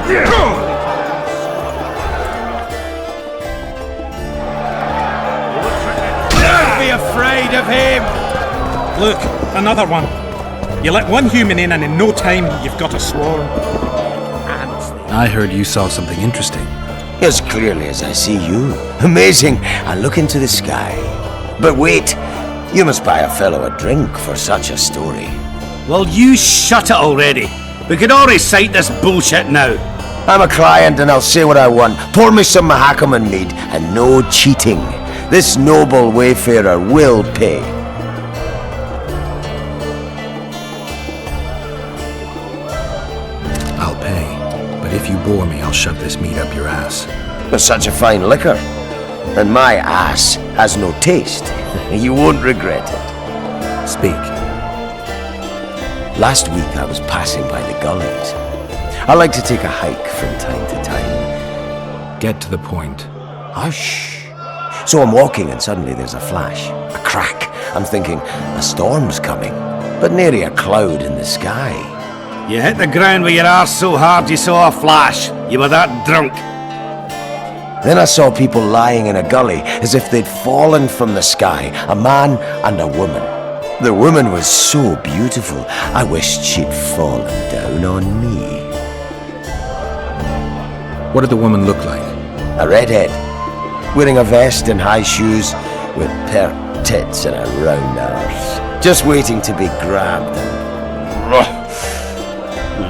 Don't be afraid of him! Look, another one. You let one human in and in no time you've got a swarm. I heard you saw something interesting. As clearly as I see you. Amazing. I look into the sky. But wait, you must buy a fellow a drink for such a story. Well, you shut it already. We can all recite this bullshit now. I'm a client and I'll say what I want. Pour me some Mahakaman mead and no cheating. This noble wayfarer will pay. I'll pay. But if you bore me, I'll shove this meat up your ass. With such a fine liquor. And my ass has no taste. You won't regret it. Speak. Last week I was passing by the gullies. I like to take a hike from time to time. Get to the point. Hush. So I'm walking and suddenly there's a flash. A crack. I'm thinking, a storm's coming. But nary a cloud in the sky. You hit the ground with your arse so hard you saw a flash. You were that drunk. Then I saw people lying in a gully as if they'd fallen from the sky. A man and a woman. The woman was so beautiful, I wished she'd fallen down on me. What did the woman look like? A redhead, wearing a vest and high shoes, with pert tits and a round arse. Just waiting to be grabbed and...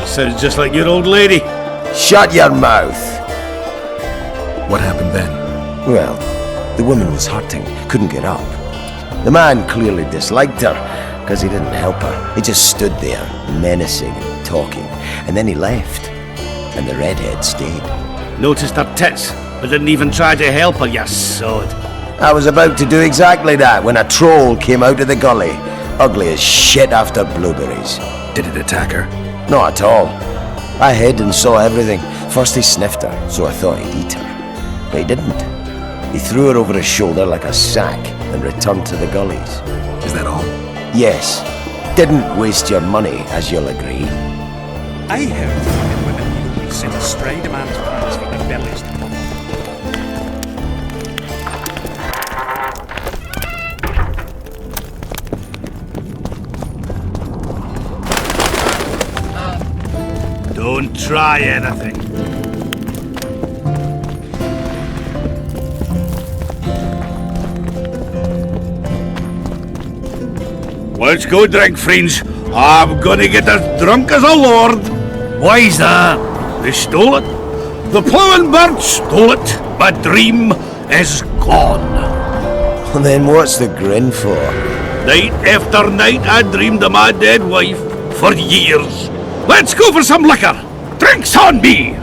Sounds just like your old lady. Shut your mouth! What happened then? Well, the woman was hurting, couldn't get up. The man clearly disliked her, because he didn't help her. He just stood there, menacing and talking, and then he left. And the redhead stayed. Noticed her tits, but didn't even try to help her, you sod. I was about to do exactly that when a troll came out of the gully, ugly as shit after blueberries. Did it attack her? Not at all. I hid and saw everything. First he sniffed her, so I thought he'd eat her. But he didn't. He threw her over his shoulder like a sack and returned to the gullies. Is that all? Yes. Didn't waste your money, as you'll agree. I heard that women usually sit astride a man's pants for their bellies to pop. Don't try anything. Let's go drink, friends. I'm gonna get as drunk as a lord. Why's that? They stole it. The plowing bird stole it. My dream is gone. Well, then what's the grin for? Night after night I dreamed of my dead wife for years. Let's go for some liquor. Drinks on me.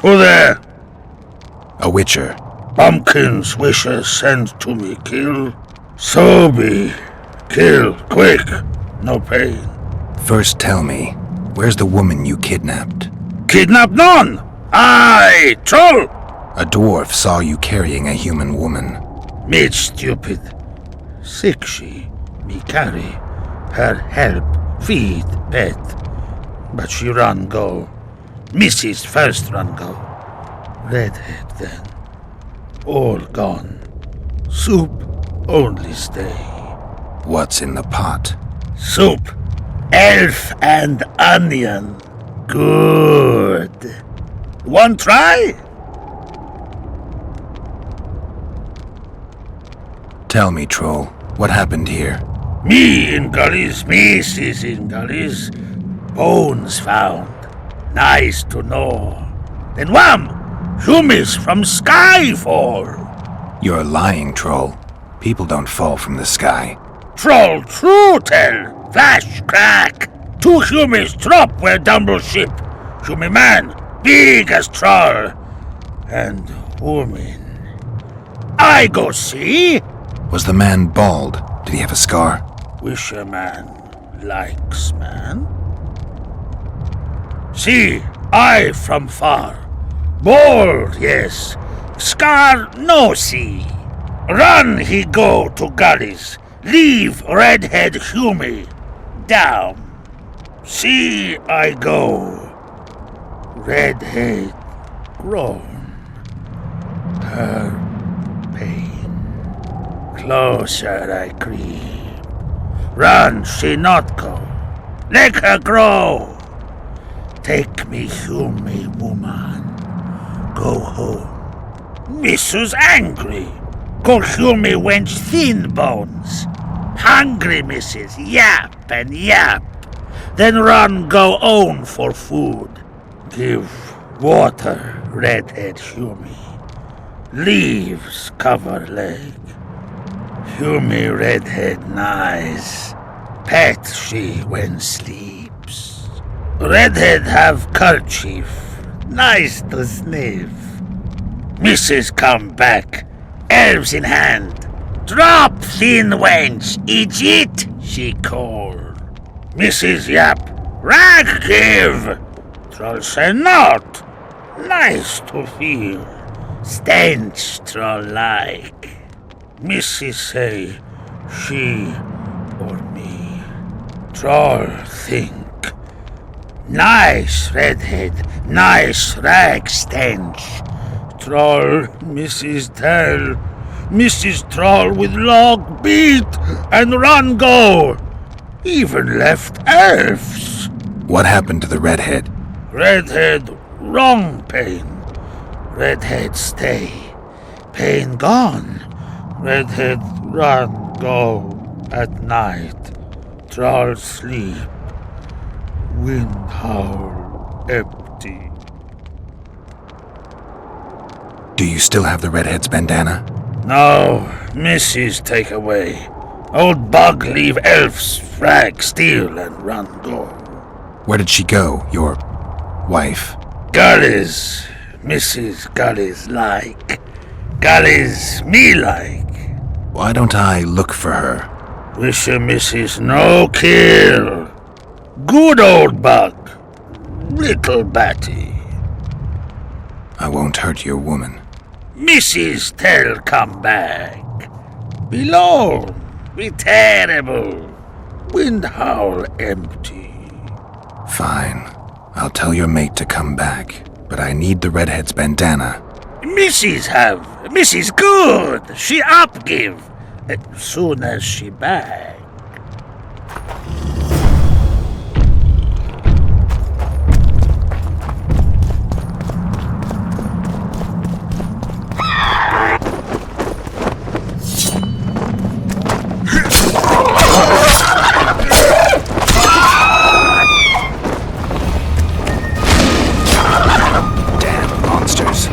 Who there? A witcher. Pumpkin's wishes sent to me kill. So be. Kill, quick. No pain. First tell me, where's the woman you kidnapped? Kidnap none! Aye, troll! A dwarf saw you carrying a human woman. Made stupid. Sick she, me carry. Her help, feed, pet. But she run go. Mrs. first run go. Redhead then. All gone. Soup only stay. What's in the pot? Soup. Elf and onion. Good. One try? Tell me, troll, what happened here? Me in gullies, Mrs. in gullies. Bones found. Nice to know. Then wham! Humis from sky fall. You're lying, troll. People don't fall from the sky. Troll true tell. Flash crack. 2 humis drop where dumble ship. Humi man, big as troll. And woman. I go see. Was the man bald? Did he have a scar? Wish a man likes man. See, I from far. Bald, yes. Scar no see. Run he go to gullies. Leave redhead Humi. Down. See I go. Redhead grown. Her pain. Closer I creep. Run she not go. Let her grow. Take me Humi woman. Go home. Mrs. angry. Go Humi wench thin bones. Hungry Mrs. Yap and yap. Then run go own for food. Give water redhead Humi. Leaves cover leg. Humi redhead nice. Pet she when sleeps. Redhead have kerchief. Nice to sniff. Mrs. come back. Elves in hand. Drop thin wench. Idiot, she called. Mrs. Yap. Rag give. Troll say not. Nice to feel. Stench troll like. Mrs. say she or me. Troll think. Nice redhead, nice rag stench. Troll, Mrs. tell. Mrs. Troll with log beat and run go. Even left elves. What happened to the redhead? Redhead wrong pain. Redhead stay. Pain gone. Redhead run go at night. Troll sleep. Wind howl empty. Do you still have the redhead's bandana? No, Mrs. take away. Old bug leave elves frag steal and run go. Where did she go, your wife? Gullies, Mrs. Gullies like. Gullies me like. Why don't I look for her? Wish a Mrs. no kill. Good old bug. Little batty. I won't hurt your woman. Mrs. tell come back. Below, be terrible. Wind howl empty. Fine. I'll tell your mate to come back, but I need the redhead's bandana. Mrs. have. Mrs. good. She up give. As soon as she back. Damn monsters.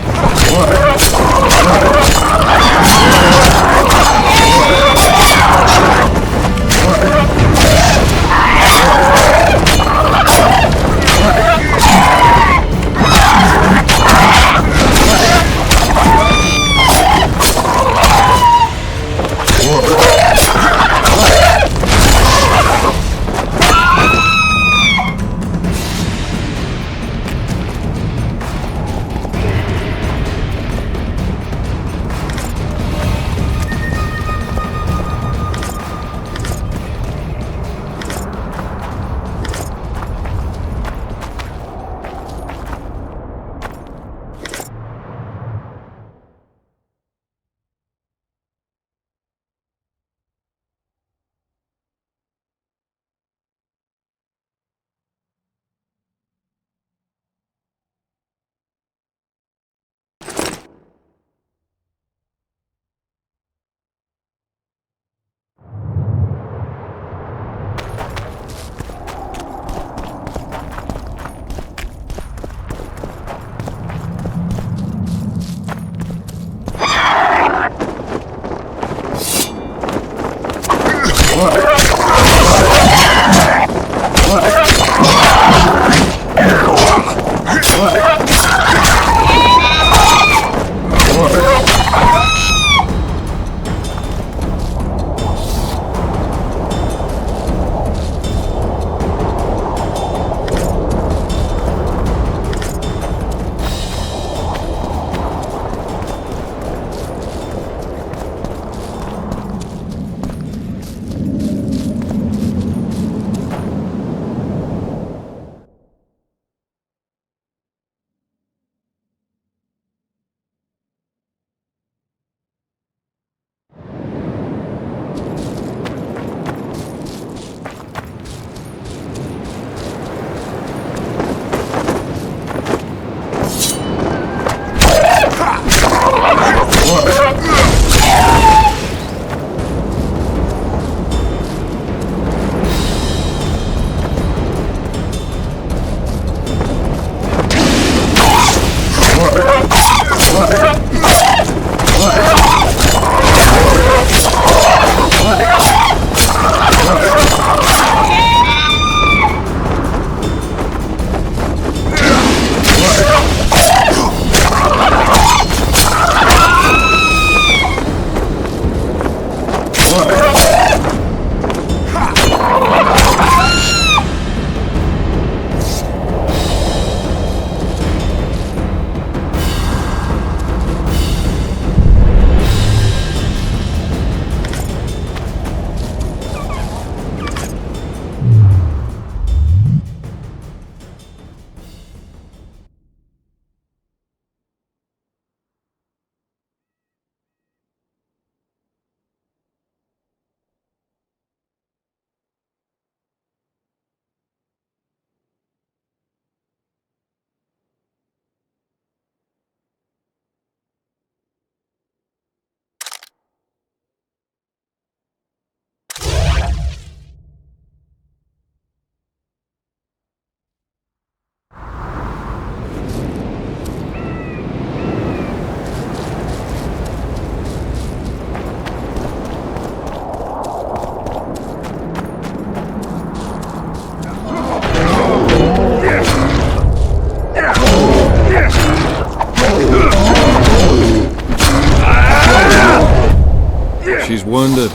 She's wounded.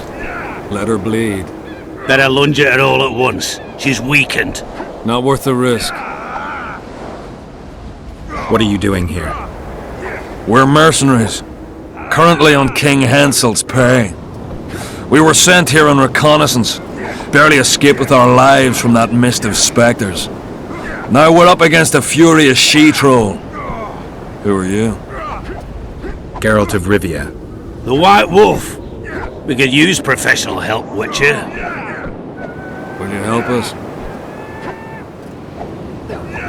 Let her bleed. Better lunge at her all at once. She's weakened. Not worth the risk. What are you doing here? We're mercenaries. Currently on King Hansel's pay. We were sent here on reconnaissance. Barely escaped with our lives from that mist of spectres. Now we're up against a furious she-troll. Who are you? Geralt of Rivia. The White Wolf. We could use professional help, Witcher. Will you help us?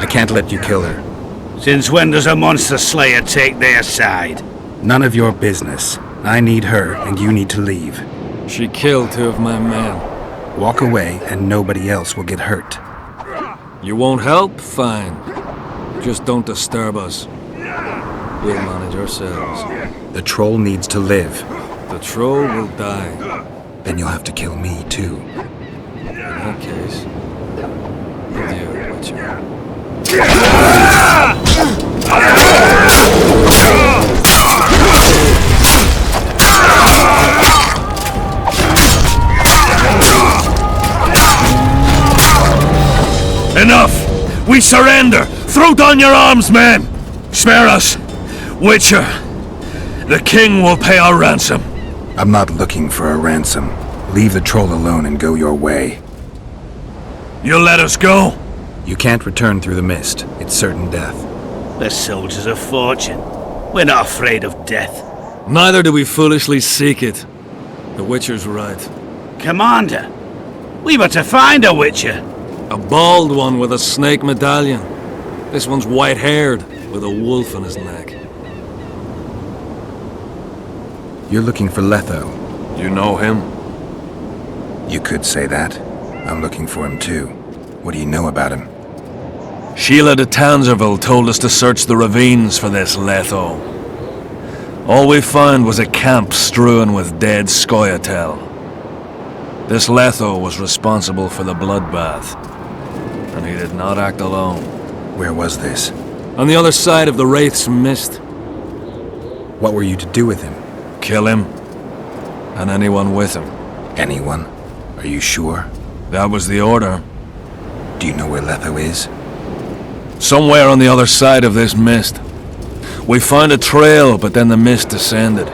I can't let you kill her. Since when does a monster slayer take their side? None of your business. I need her, and you need to leave. She killed 2 of my men. Walk away, and nobody else will get hurt. You won't help? Fine. Just don't disturb us. We'll manage ourselves. The troll needs to live. The troll will die. Then you'll have to kill me, too. In that case, adieu, Witcher. Enough! We surrender! Throw down your arms, men! Spare us! Witcher, the king will pay our ransom. I'm not looking for a ransom. Leave the troll alone and go your way. You'll let us go? You can't return through the mist. It's certain death. The soldiers of fortune. We're not afraid of death. Neither do we foolishly seek it. The Witcher's right. Commander, we were to find a Witcher. A bald one with a snake medallion. This one's white-haired, with a wolf on his neck. You're looking for Letho. You know him? You could say that. I'm looking for him too. What do you know about him? Sheila de Tanzerville told us to search the ravines for this Letho. All we found was a camp strewn with dead Scoia'tael. This Letho was responsible for the bloodbath, and he did not act alone. Where was this? On the other side of the Wraith's mist. What were you to do with him? Kill him, and anyone with him. Anyone? Are you sure? That was the order. Do you know where Letho is? Somewhere on the other side of this mist. We found a trail, but then the mist descended.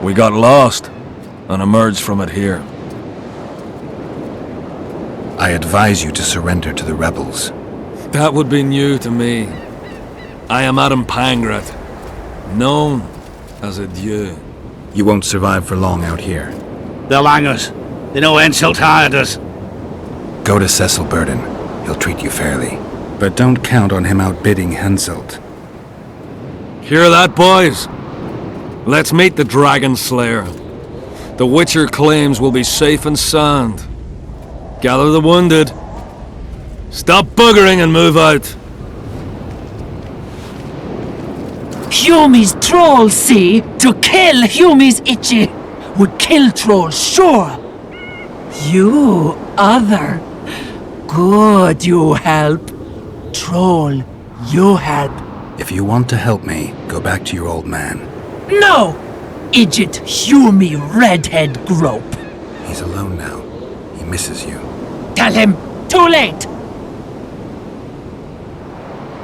We got lost, and emerged from it here. I advise you to surrender to the rebels. That would be new to me. I am Adam Pangrat, known as a dieu. You won't survive for long out here. They'll hang us. They know Henselt hired us. Go to Cecil Burden. He'll treat you fairly. But don't count on him outbidding Henselt. Hear that, boys? Let's meet the Dragon Slayer. The Witcher claims we'll be safe and sound. Gather the wounded. Stop buggering and move out. Humi's troll, see? To kill Humi's itchy would kill trolls, sure. You, other. Good, you help. Troll, you help. If you want to help me, go back to your old man. No! Idjit Humi redhead grope. He's alone now. He misses you. Tell him, too late!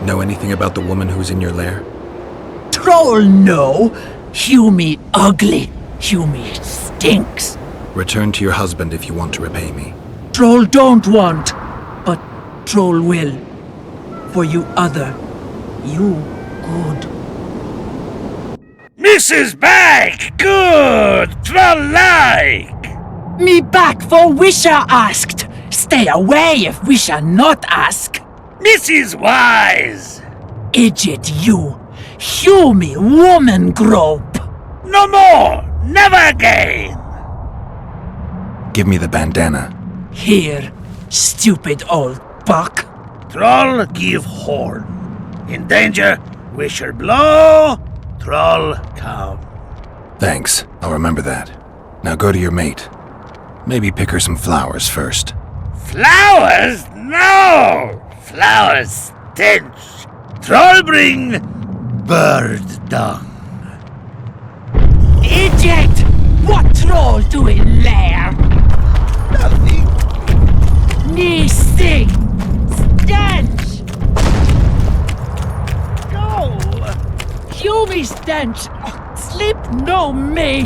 Know anything about the woman who's in your lair? Troll, no. Humi ugly. Humi stinks. Return to your husband if you want to repay me. Troll don't want, but troll will. For you other, you good. Mrs. Back! Good! Troll-like! Me back for Wisha asked. Stay away if Wisha not ask. Mrs. Wise! Idjit you. Humi woman grope. No more! Never again! Give me the bandana. Here, stupid old buck. Troll give horn. In danger, Wisher blow. Troll come. Thanks. I'll remember that. Now go to your mate. Maybe pick her some flowers first. Flowers? No! Flowers stench. Troll bring bird dung. Idjit! What troll doing there? Nothing. Nising! Stench! Go! Humie stench! Sleep no me!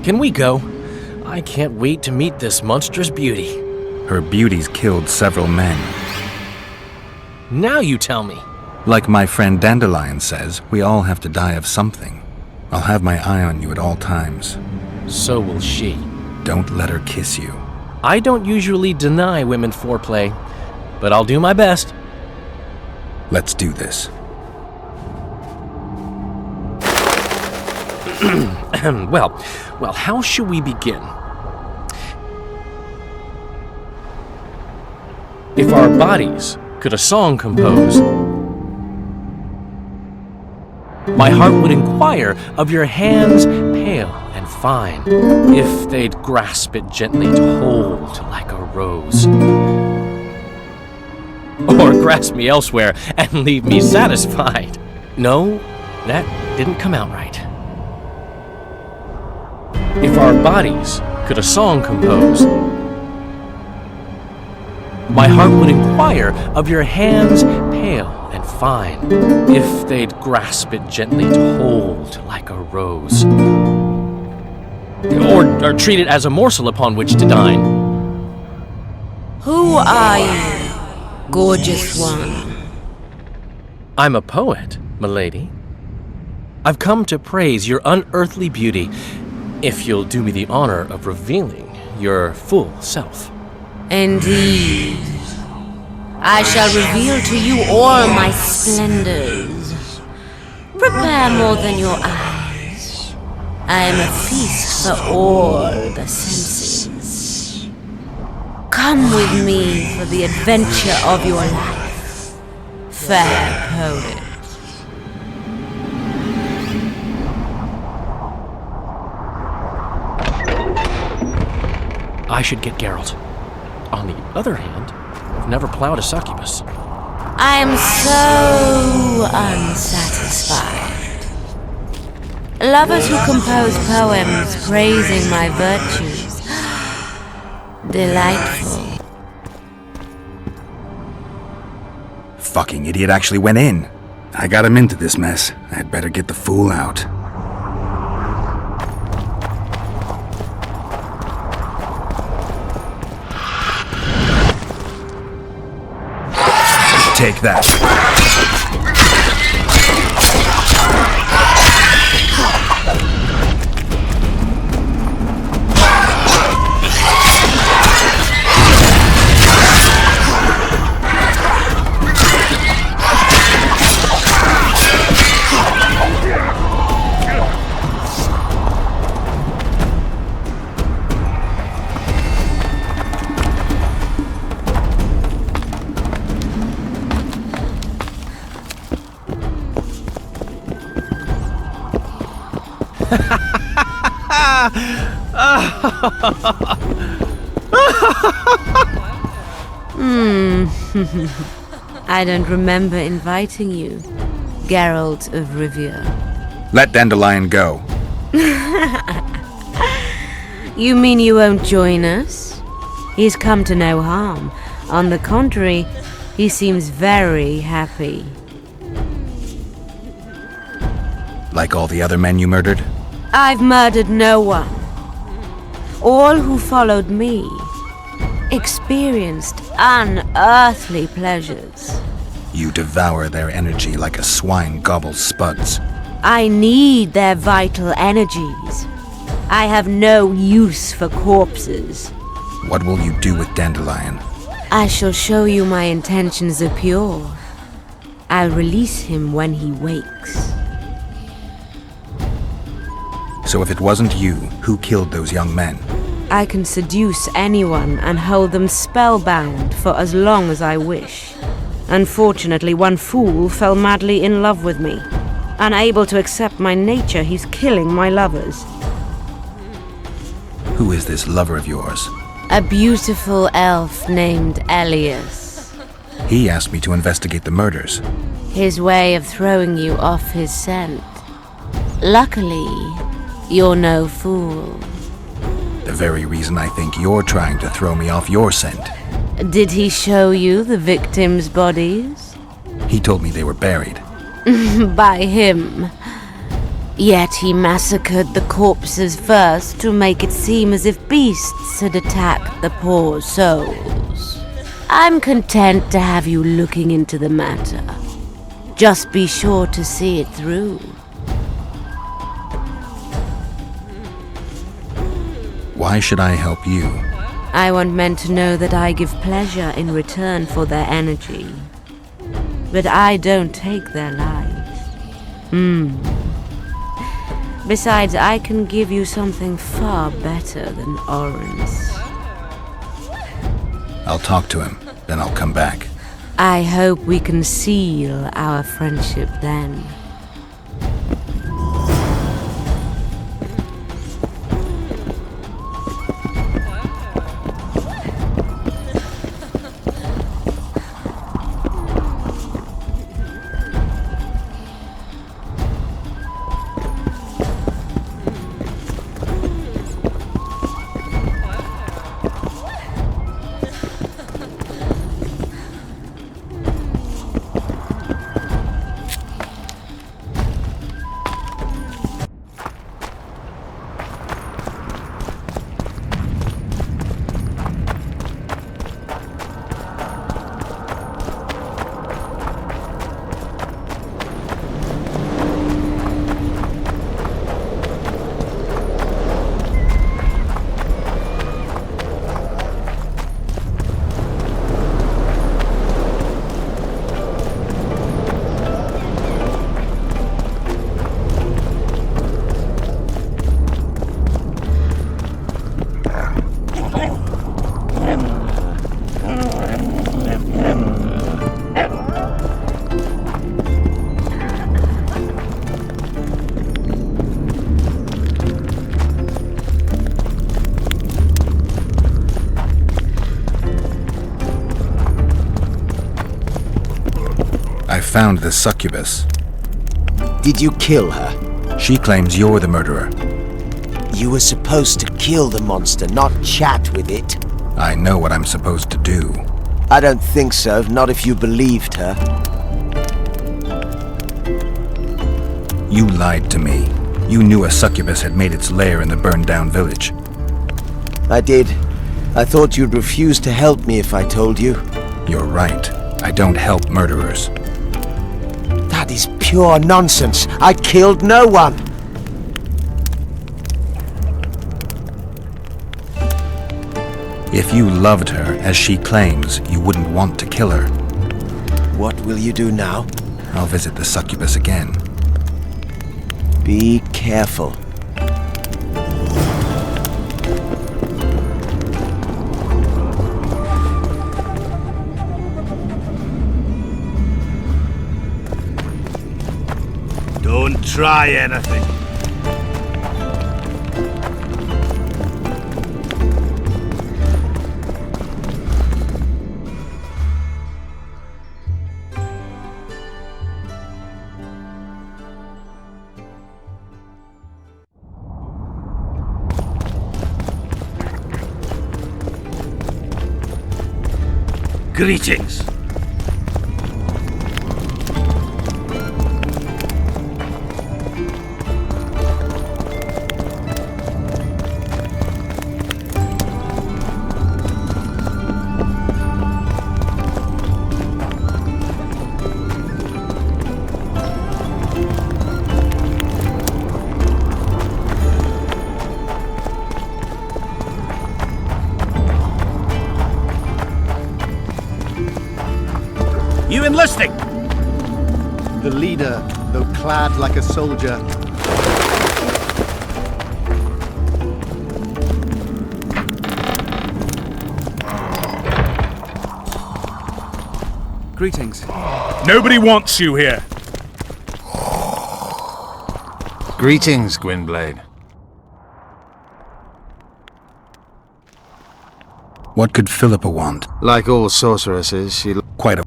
Can we go? I can't wait to meet this monstrous beauty. Her beauty's killed several men. Now you tell me. Like my friend Dandelion says, we all have to die of something. I'll have my eye on you at all times. So will she. Don't let her kiss you. I don't usually deny women foreplay, but I'll do my best. Let's do this. Well, how should we begin? If our bodies could a song compose, my heart would inquire of your hands pale and fine, if they'd grasp it gently to hold like a rose. Or grasp me elsewhere and leave me satisfied. No, that didn't come out right. If our bodies could a song compose, my heart would inquire of your hands pale and fine, if they'd grasp it gently to hold like a rose. Or treat it as a morsel upon which to dine. Who are you, gorgeous one? I'm a poet, milady. I've come to praise your unearthly beauty, if you'll do me the honor of revealing your full self. Indeed. I shall reveal to you all my splendors. Prepare more than your eyes. I am a feast for all the senses. Come with me for the adventure of your life, fair poet. I should get Geralt. On the other hand, I've never plowed a succubus. I am so unsatisfied. Lovers who compose poems praising my virtues. Delightful. Fucking idiot actually went in. I got him into this mess. I'd better get the fool out. Take that. I don't remember inviting you, Geralt of Rivia. Let Dandelion go. You mean you won't join us? He's come to no harm. On the contrary, he seems very happy. Like all the other men you murdered? I've murdered no one. All who followed me experienced unearthly pleasures. You devour their energy like a swine gobbles spuds. I need their vital energies. I have no use for corpses. What will you do with Dandelion? I shall show you my intentions are pure. I'll release him when he wakes. So if it wasn't you, who killed those young men? I can seduce anyone and hold them spellbound for as long as I wish. Unfortunately, one fool fell madly in love with me. Unable to accept my nature, he's killing my lovers. Who is this lover of yours? A beautiful elf named Elias. He asked me to investigate the murders. His way of throwing you off his scent. Luckily, you're no fool. The very reason I think you're trying to throw me off your scent. Did he show you the victims' bodies? He told me they were buried. By him. Yet he massacred the corpses first to make it seem as if beasts had attacked the poor souls. I'm content to have you looking into the matter. Just be sure to see it through. Why should I help you? I want men to know that I give pleasure in return for their energy. But I don't take their lives. Besides, I can give you something far better than Oren's. I'll talk to him, then I'll come back. I hope we can seal our friendship then. I found the succubus. Did you kill her? She claims you're the murderer. You were supposed to kill the monster, not chat with it. I know what I'm supposed to do. I don't think so, not if you believed her. You lied to me. You knew a succubus had made its lair in the burned-down village. I did. I thought you'd refuse to help me if I told you. You're right. I don't help murderers. That is pure nonsense. I killed no one. If you loved her, as she claims, you wouldn't want to kill her. What will you do now? I'll visit the succubus again. Be careful. Don't try anything. Greetings. You enlisting? The leader, though clad like a soldier. Greetings. Nobody wants you here. Greetings, Gwynblade. What could Philippa want? Like all sorceresses, she... Quite a...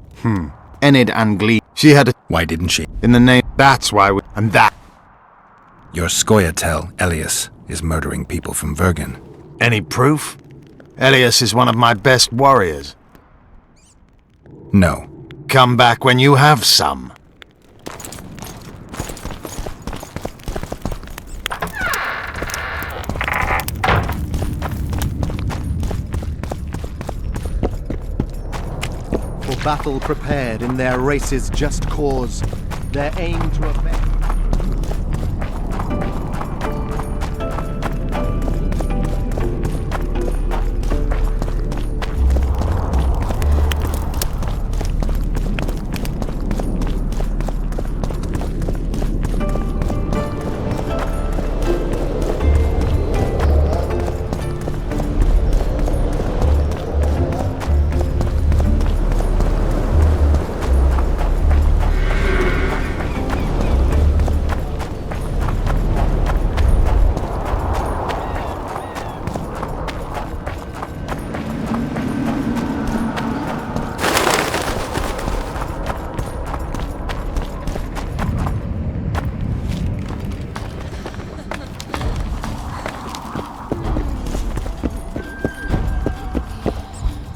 Enid and Glee. She had a... Why didn't she? In the name... That's why we... And that... Your Scoia'tael, Elias, is murdering people from Vergen. Any proof? Elias is one of my best warriors. No. Come back when you have some. For battle prepared in their race's just cause, their aim to avenge.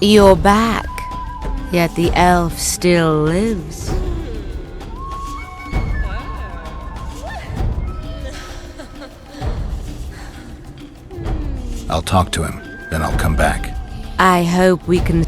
You're back, yet the elf still lives. I'll talk to him, then I'll come back. I hope we can...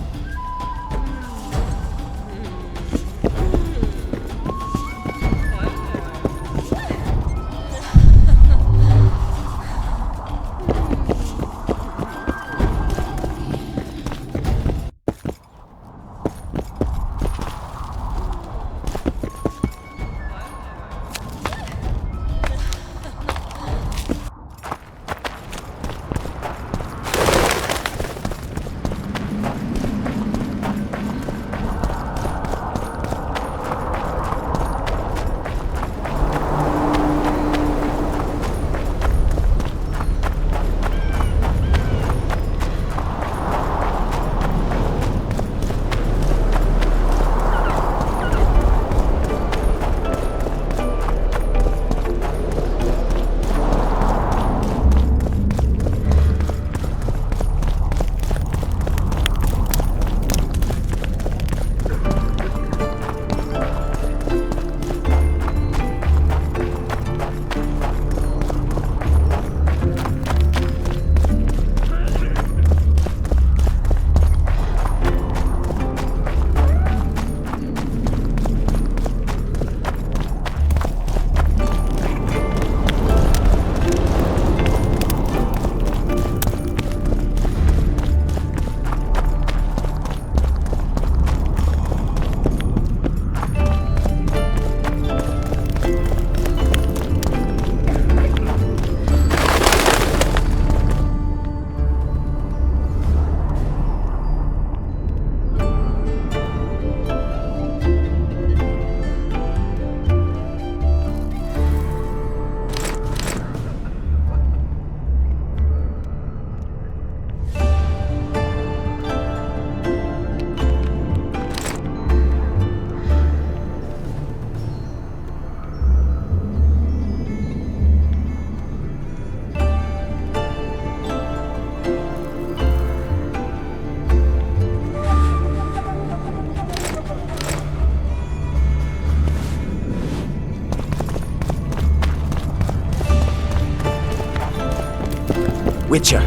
Witcher.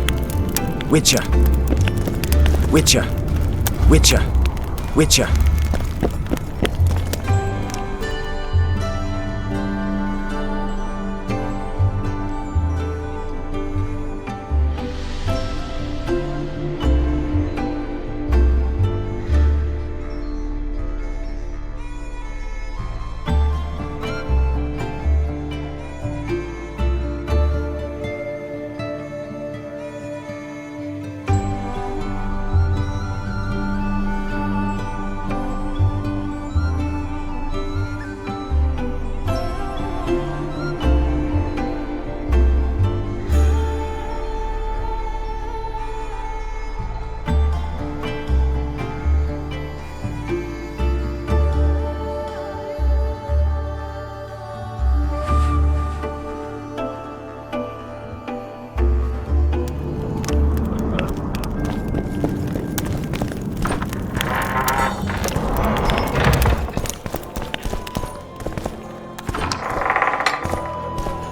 Witcher. Witcher. Witcher. Witcher.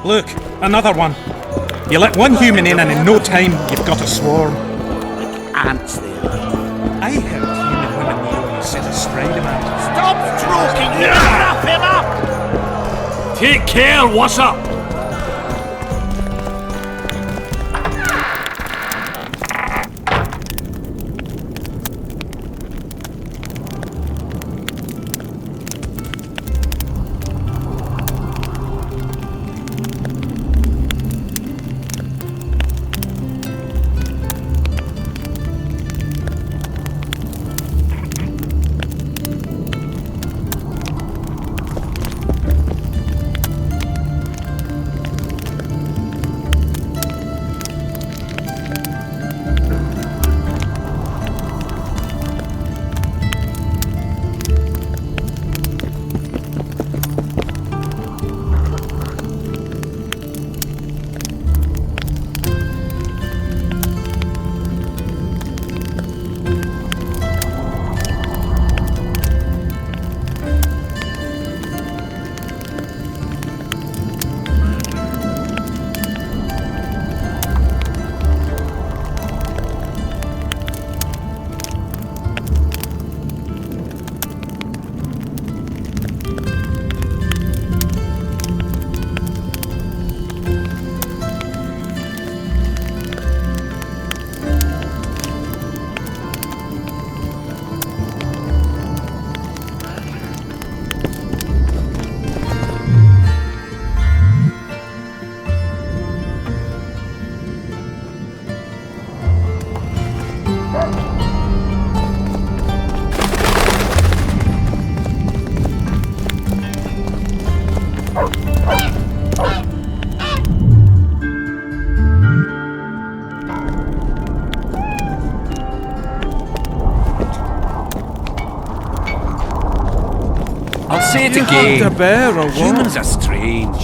Look, another one. You let one human in and in no time you've got a swarm. Ants there. I heard human women need only sit astride a man. Stop stroking him! Wrap him up! Take care, what's up? I'll say it again. A bear or what? Humans are strange.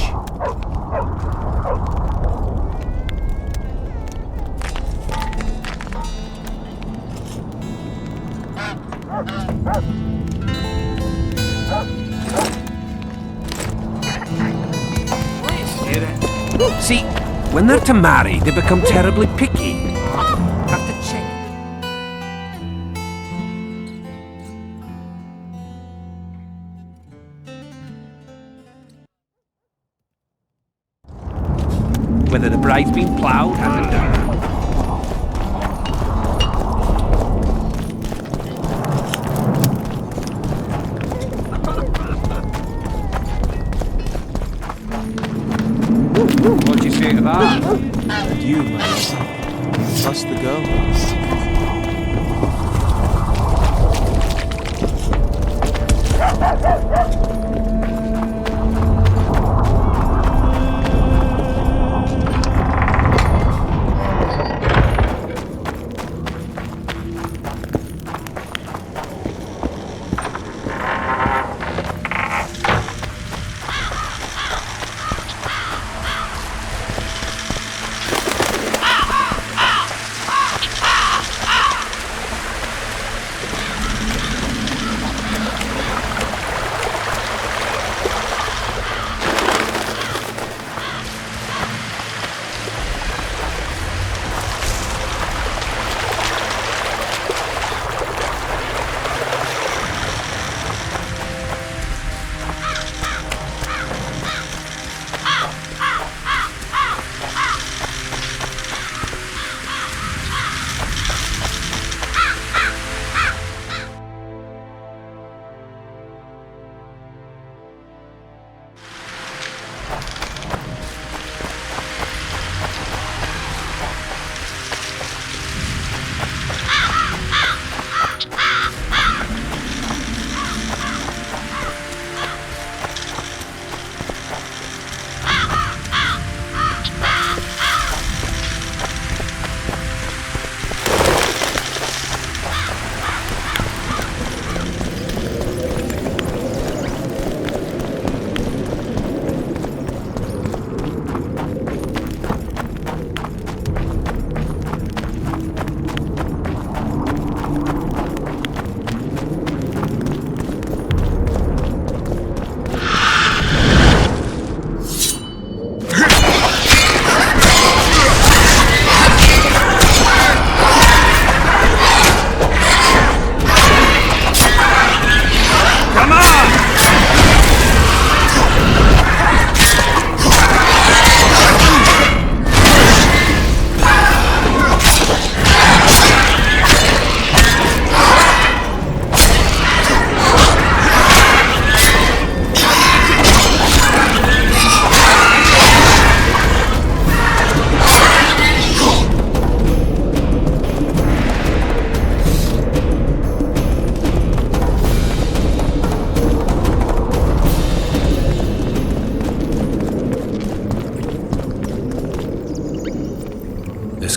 See, when they're to marry, they become terribly picky. Have to check. Whether the bride's been ploughed, hasn't done. What do you say to that? And you, my love, trust the girls.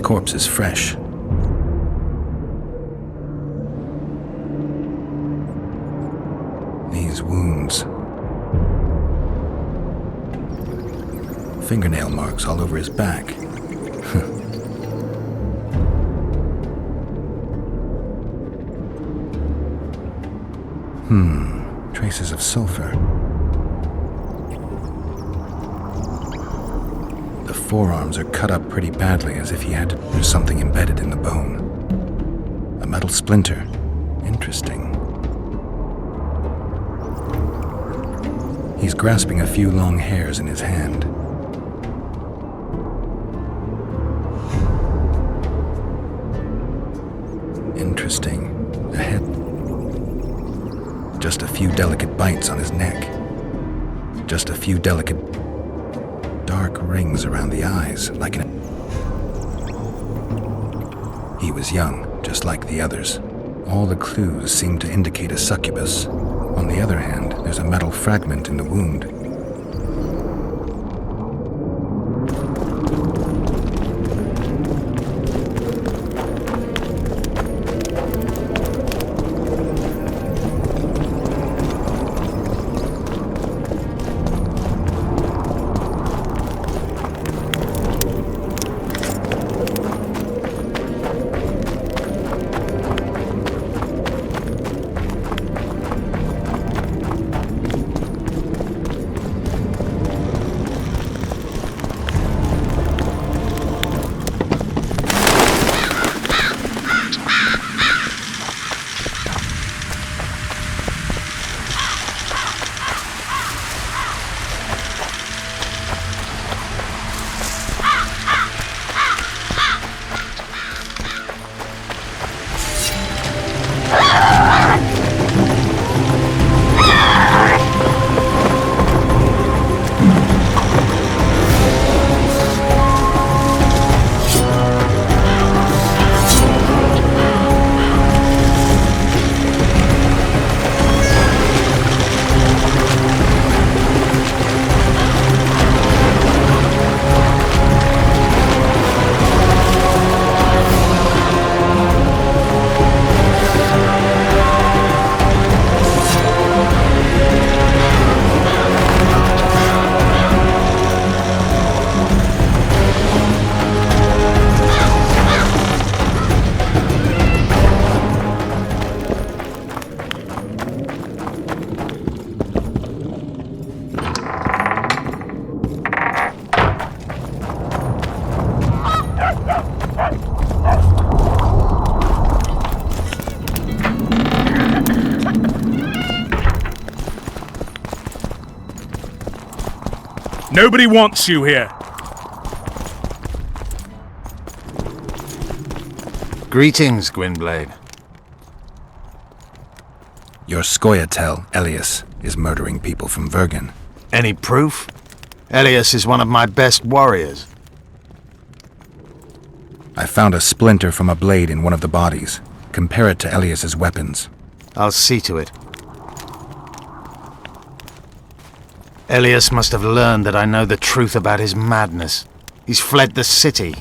corpse is fresh. These wounds. Fingernail marks all over his back. Traces of sulfur. The forearms are cut up pretty badly, as if there's something embedded in the bone. A metal splinter. Interesting. He's grasping a few long hairs in his hand. Interesting. A head. Just a few delicate bites on his neck. Just a few delicate dark rings around the eyes, like an... He was young, just like the others. All the clues seem to indicate a succubus. On the other hand, there's a metal fragment in the wound. Nobody wants you here. Greetings, Gwynblade. Your Scoia'tael, Elias, is murdering people from Vergen. Any proof? Elias is one of my best warriors. I found a splinter from a blade in one of the bodies. Compare it to Elias's weapons. I'll see to it. Elias must have learned that I know the truth about his madness. He's fled the city.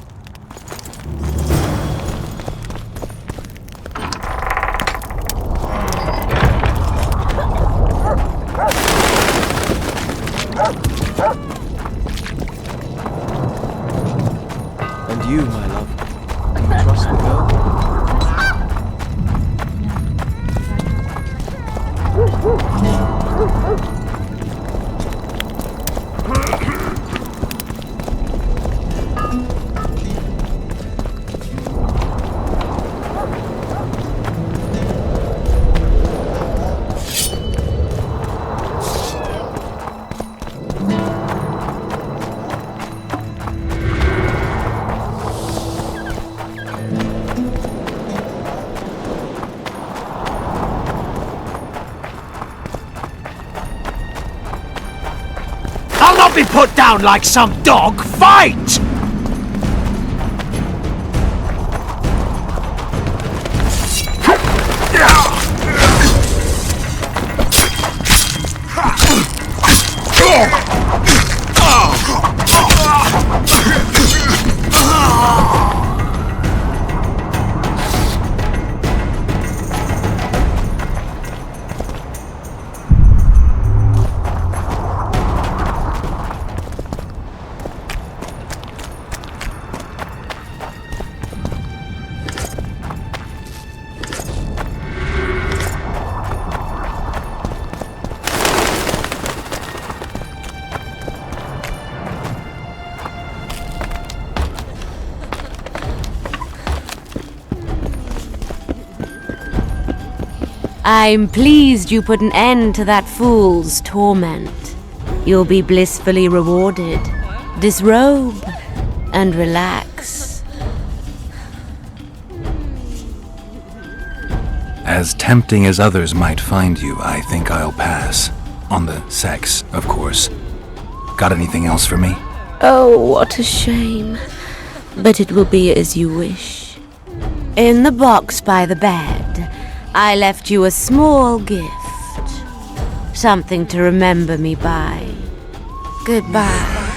And you, my love, do you trust the girl? I'll not be put down like some dog. Fight! I'm pleased you put an end to that fool's torment. You'll be blissfully rewarded. Disrobe and relax. As tempting as others might find you, I think I'll pass. On the sex, of course. Got anything else for me? Oh, what a shame. But it will be as you wish. In the box by the bed, I left you a small gift. Something to remember me by. Goodbye,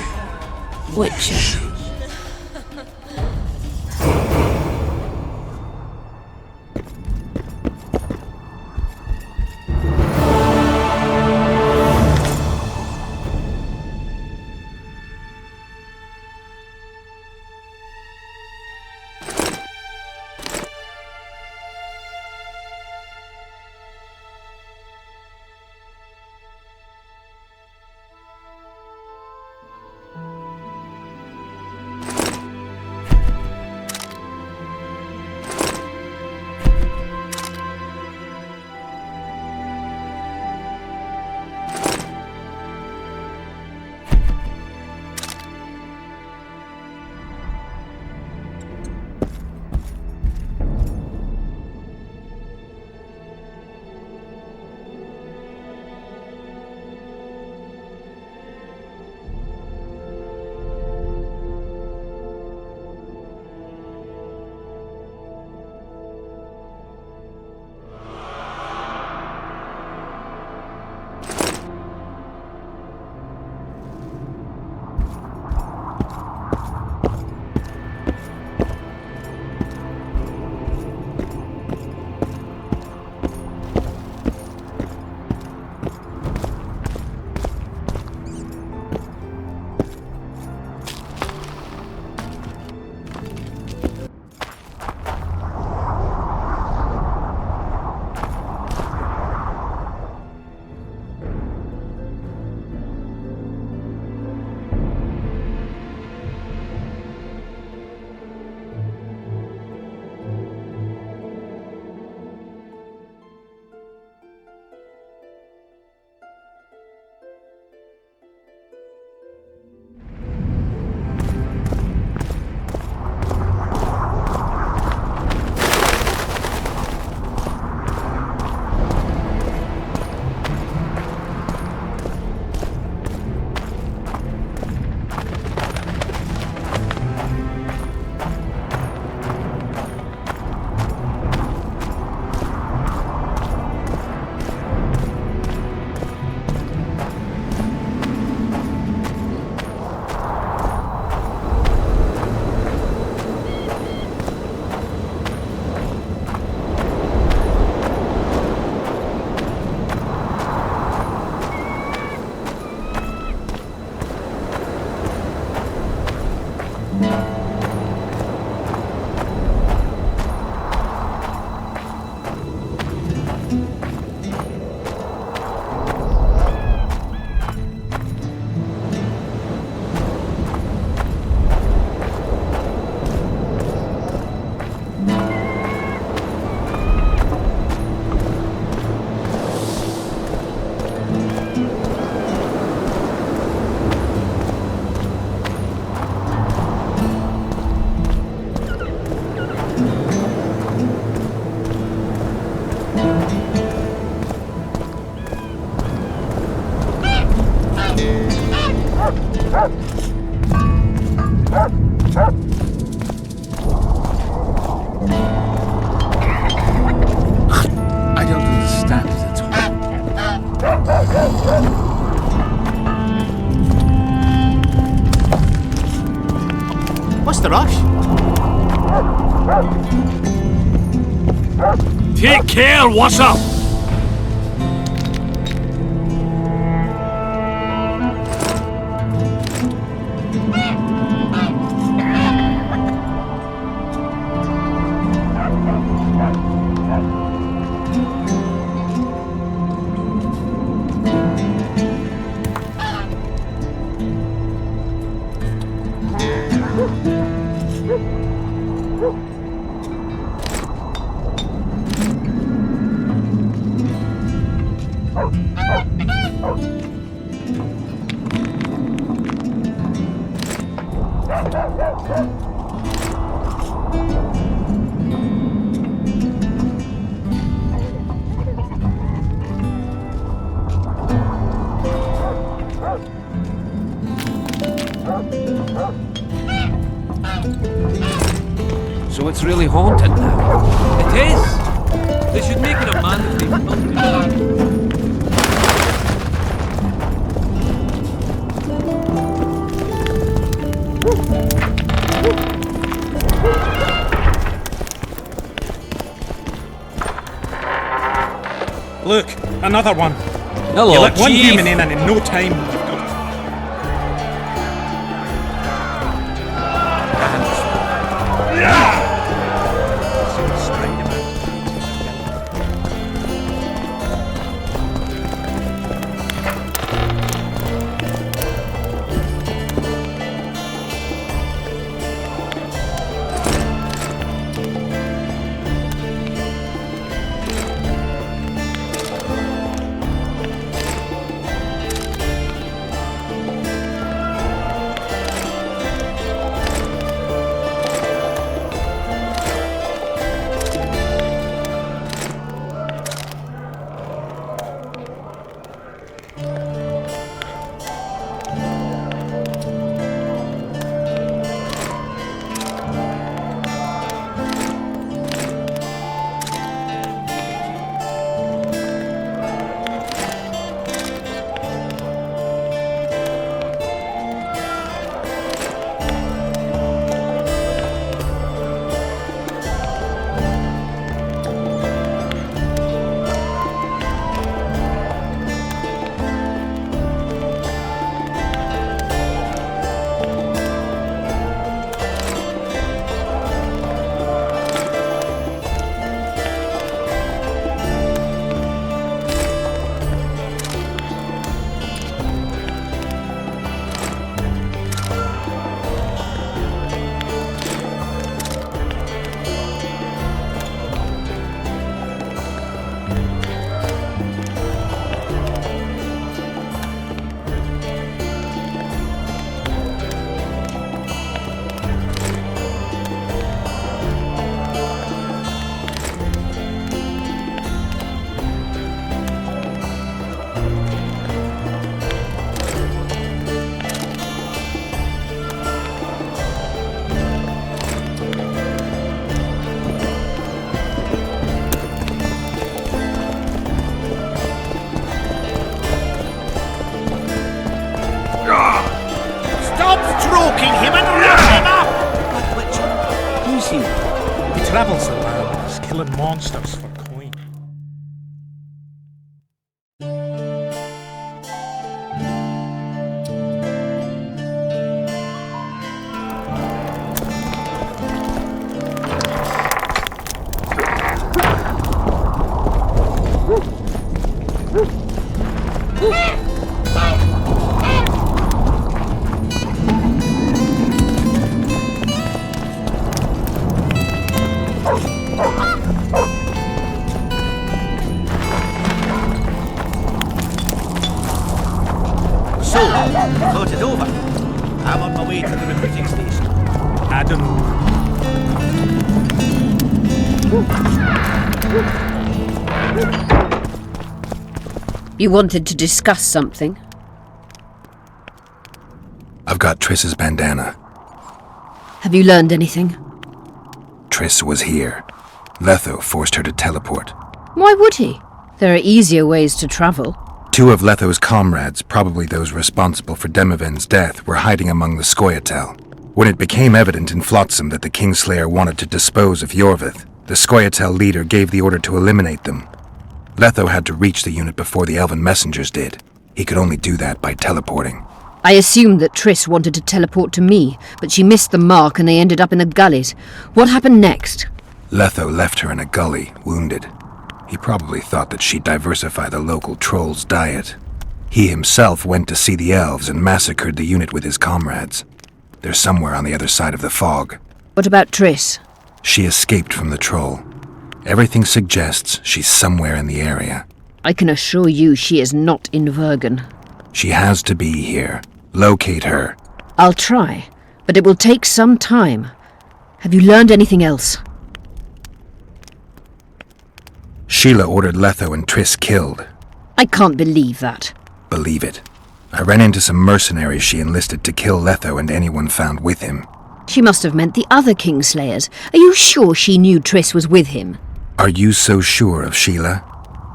Witcher. I don't understand it at all. What's the rush? Take care, what's up? So it's really haunted now. It is! They should make it a mandatory film. Look, another one. Hello, You let one Chief. human in and in no time you've got us. Stroking him and wrap him up! Who's he? He travels the land, he's killing monsters for coin. So, thought it over. I'm on my way to the recruiting station. Adam. You wanted to discuss something? I've got Triss's bandana. Have you learned anything? Triss was here. Letho forced her to teleport. Why would he? There are easier ways to travel. Two of Letho's comrades, probably those responsible for Demoven's death, were hiding among the Scoia'tael. When it became evident in Flotsam that the Kingslayer wanted to dispose of Yorvith, the Scoia'tael leader gave the order to eliminate them. Letho had to reach the unit before the Elven messengers did. He could only do that by teleporting. I assumed that Triss wanted to teleport to me, but she missed the mark and they ended up in the gullies. What happened next? Letho left her in a gully, wounded. He probably thought that she'd diversify the local trolls' diet. He himself went to see the elves and massacred the unit with his comrades. They're somewhere on the other side of the fog. What about Triss? She escaped from the troll. Everything suggests she's somewhere in the area. I can assure you she is not in Vergen. She has to be here. Locate her. I'll try, but it will take some time. Have you learned anything else? Sheila ordered Letho and Triss killed. I can't believe that. Believe it. I ran into some mercenaries she enlisted to kill Letho and anyone found with him. She must have meant the other Kingslayers. Are you sure she knew Triss was with him? Are you so sure of Sheila?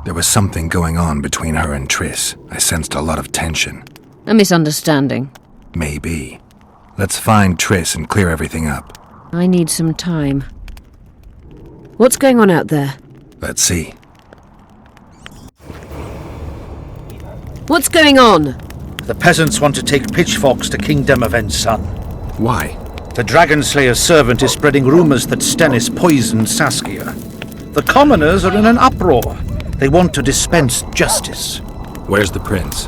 There was something going on between her and Triss. I sensed a lot of tension. A misunderstanding. Maybe. Let's find Triss and clear everything up. I need some time. What's going on out there? Let's see. What's going on? The peasants want to take pitchforks to King Demoven's son. Why? The Dragon Slayer's servant is spreading rumors that Stennis poisoned Saskia. The commoners are in an uproar. They want to dispense justice. Where's the prince?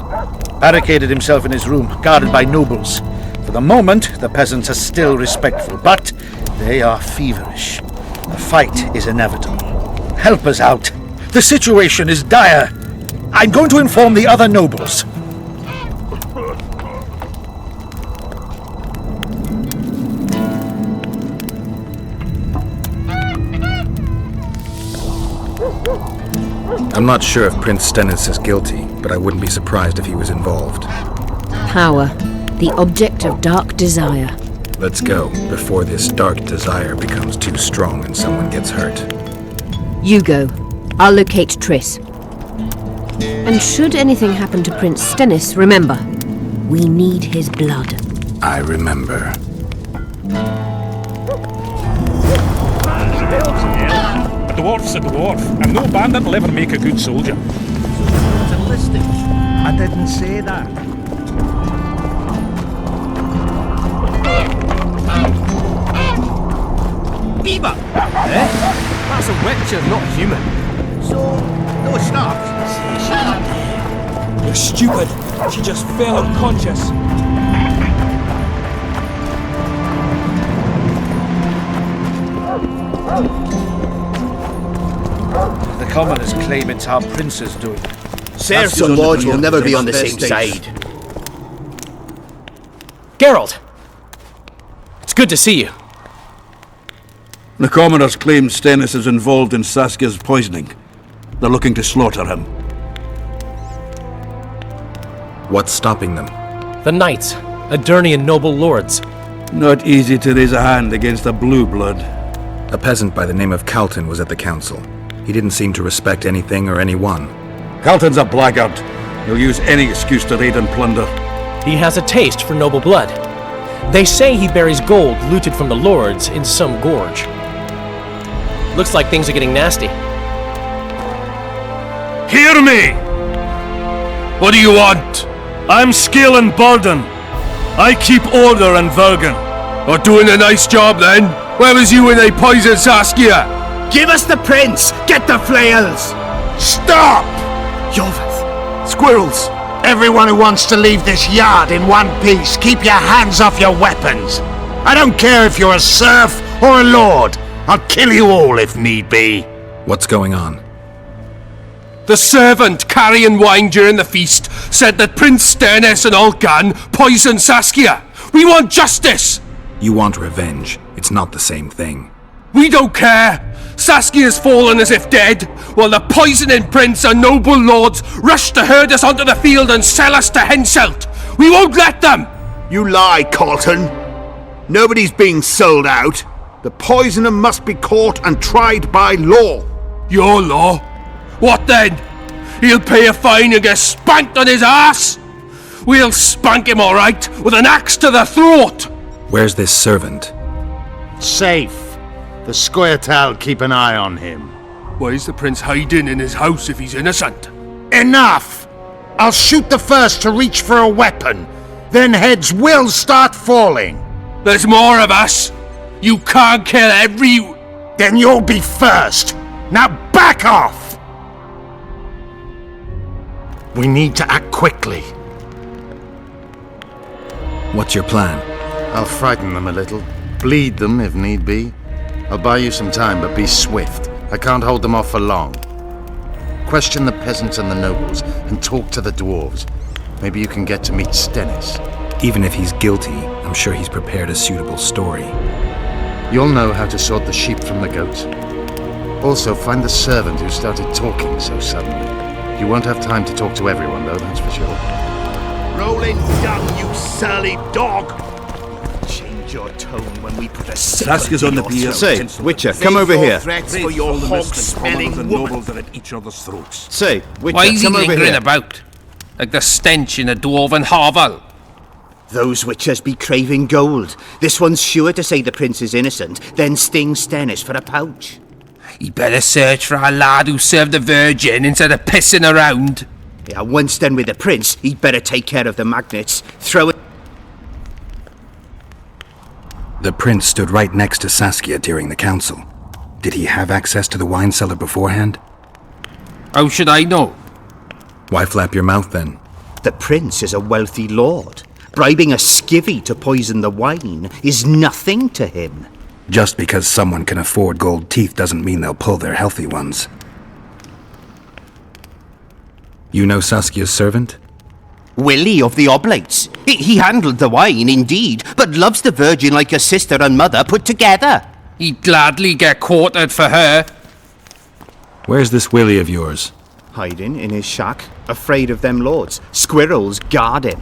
Barricaded himself in his room, guarded by nobles. For the moment, the peasants are still respectful, but they are feverish. The fight is inevitable. Help us out. The situation is dire. I'm going to inform the other nobles. I'm not sure if Prince Stennis is guilty, but I wouldn't be surprised if he was involved. Power, the object of dark desire. Let's go, before this dark desire becomes too strong and someone gets hurt. You go. I'll locate Triss. And should anything happen to Prince Stennis, remember, we need his blood. I remember. A dwarf's a dwarf, and no bandit will ever make a good soldier. It's enlisting. I didn't say that. Beaver! Eh? That's a witcher, not a human. So, no snarks. You're stupid. She just fell unconscious. The commoners claim it's our prince's doing. Serfs and lords will never be on the same side. Geralt! It's good to see you. The commoners claim Stennis is involved in Saskia's poisoning. They're looking to slaughter him. What's stopping them? The knights, Adernian noble lords. Not easy to raise a hand against a blue blood. A peasant by the name of Calton was at the council. He didn't seem to respect anything or anyone. Calton's a blackguard. He'll use any excuse to raid and plunder. He has a taste for noble blood. They say he buries gold looted from the lords in some gorge. Looks like things are getting nasty. Hear me! What do you want? I'm Skill and Burden. I keep order in Vergen. Or doing a nice job then? Where was you when they poisoned Saskia? Give us the prince! Get the flails! Stop! Yorvith! Squirrels! Everyone who wants to leave this yard in one piece, keep your hands off your weapons! I don't care if you're a serf or a lord. I'll kill you all if need be. What's going on? The servant carrying wine during the feast said that Prince Stennis and Olcan poisoned Saskia. We want justice! You want revenge. It's not the same thing. We don't care. Saskia's fallen as if dead, while the poisoning prince and noble lords rush to herd us onto the field and sell us to Henselt. We won't let them! You lie, Colton. Nobody's being sold out. The poisoner must be caught and tried by law. Your law? What then? He'll pay a fine and get spanked on his ass? We'll spank him all right, with an axe to the throat! Where's this servant? Safe. The Scoia'tael keep an eye on him. Why's the prince hiding in his house if he's innocent? Enough! I'll shoot the first to reach for a weapon. Then heads will start falling. There's more of us. You can't kill every... Then you'll be first. Now back off! We need to act quickly. What's your plan? I'll frighten them a little. Bleed them if need be. I'll buy you some time, but be swift. I can't hold them off for long. question the peasants and the nobles, and talk to the dwarves. Maybe you can get to meet Stennis. Even if he's guilty, I'm sure he's prepared a suitable story. You'll know how to sort the sheep from the goats. Also, find the servant who started talking so suddenly. You won't have time to talk to everyone, though, that's for sure. Rolling down, you surly dog! Change your tone when we put a Saskia's on the pier. Say, Witcher, come over here. Threats for your hog-smelling woman. Nobles are at each other's throats. Say, Witcher, Why is he come over lingering here. about? Like the stench in a dwarven hovel? Those witchers be craving gold. This one's sure to say the prince is innocent, then sting Stennis for a pouch. He better search for a lad who served the Virgin instead of pissing around. Yeah, once done with the prince, he'd better take care of the magnets. Throw it. The prince stood right next to Saskia during the council. Did he have access to the wine cellar beforehand? How should I know? Why flap your mouth then? The prince is a wealthy lord. Bribing a skivvy to poison the wine is nothing to him. Just because someone can afford gold teeth doesn't mean they'll pull their healthy ones. You know Saskia's servant? Willie of the Oblates. He handled the wine, indeed, but loves the Virgin like a sister and mother put together. He'd gladly get quartered for her. Where's this Willie of yours? Hiding in his shack, afraid of them lords. Squirrels guard him.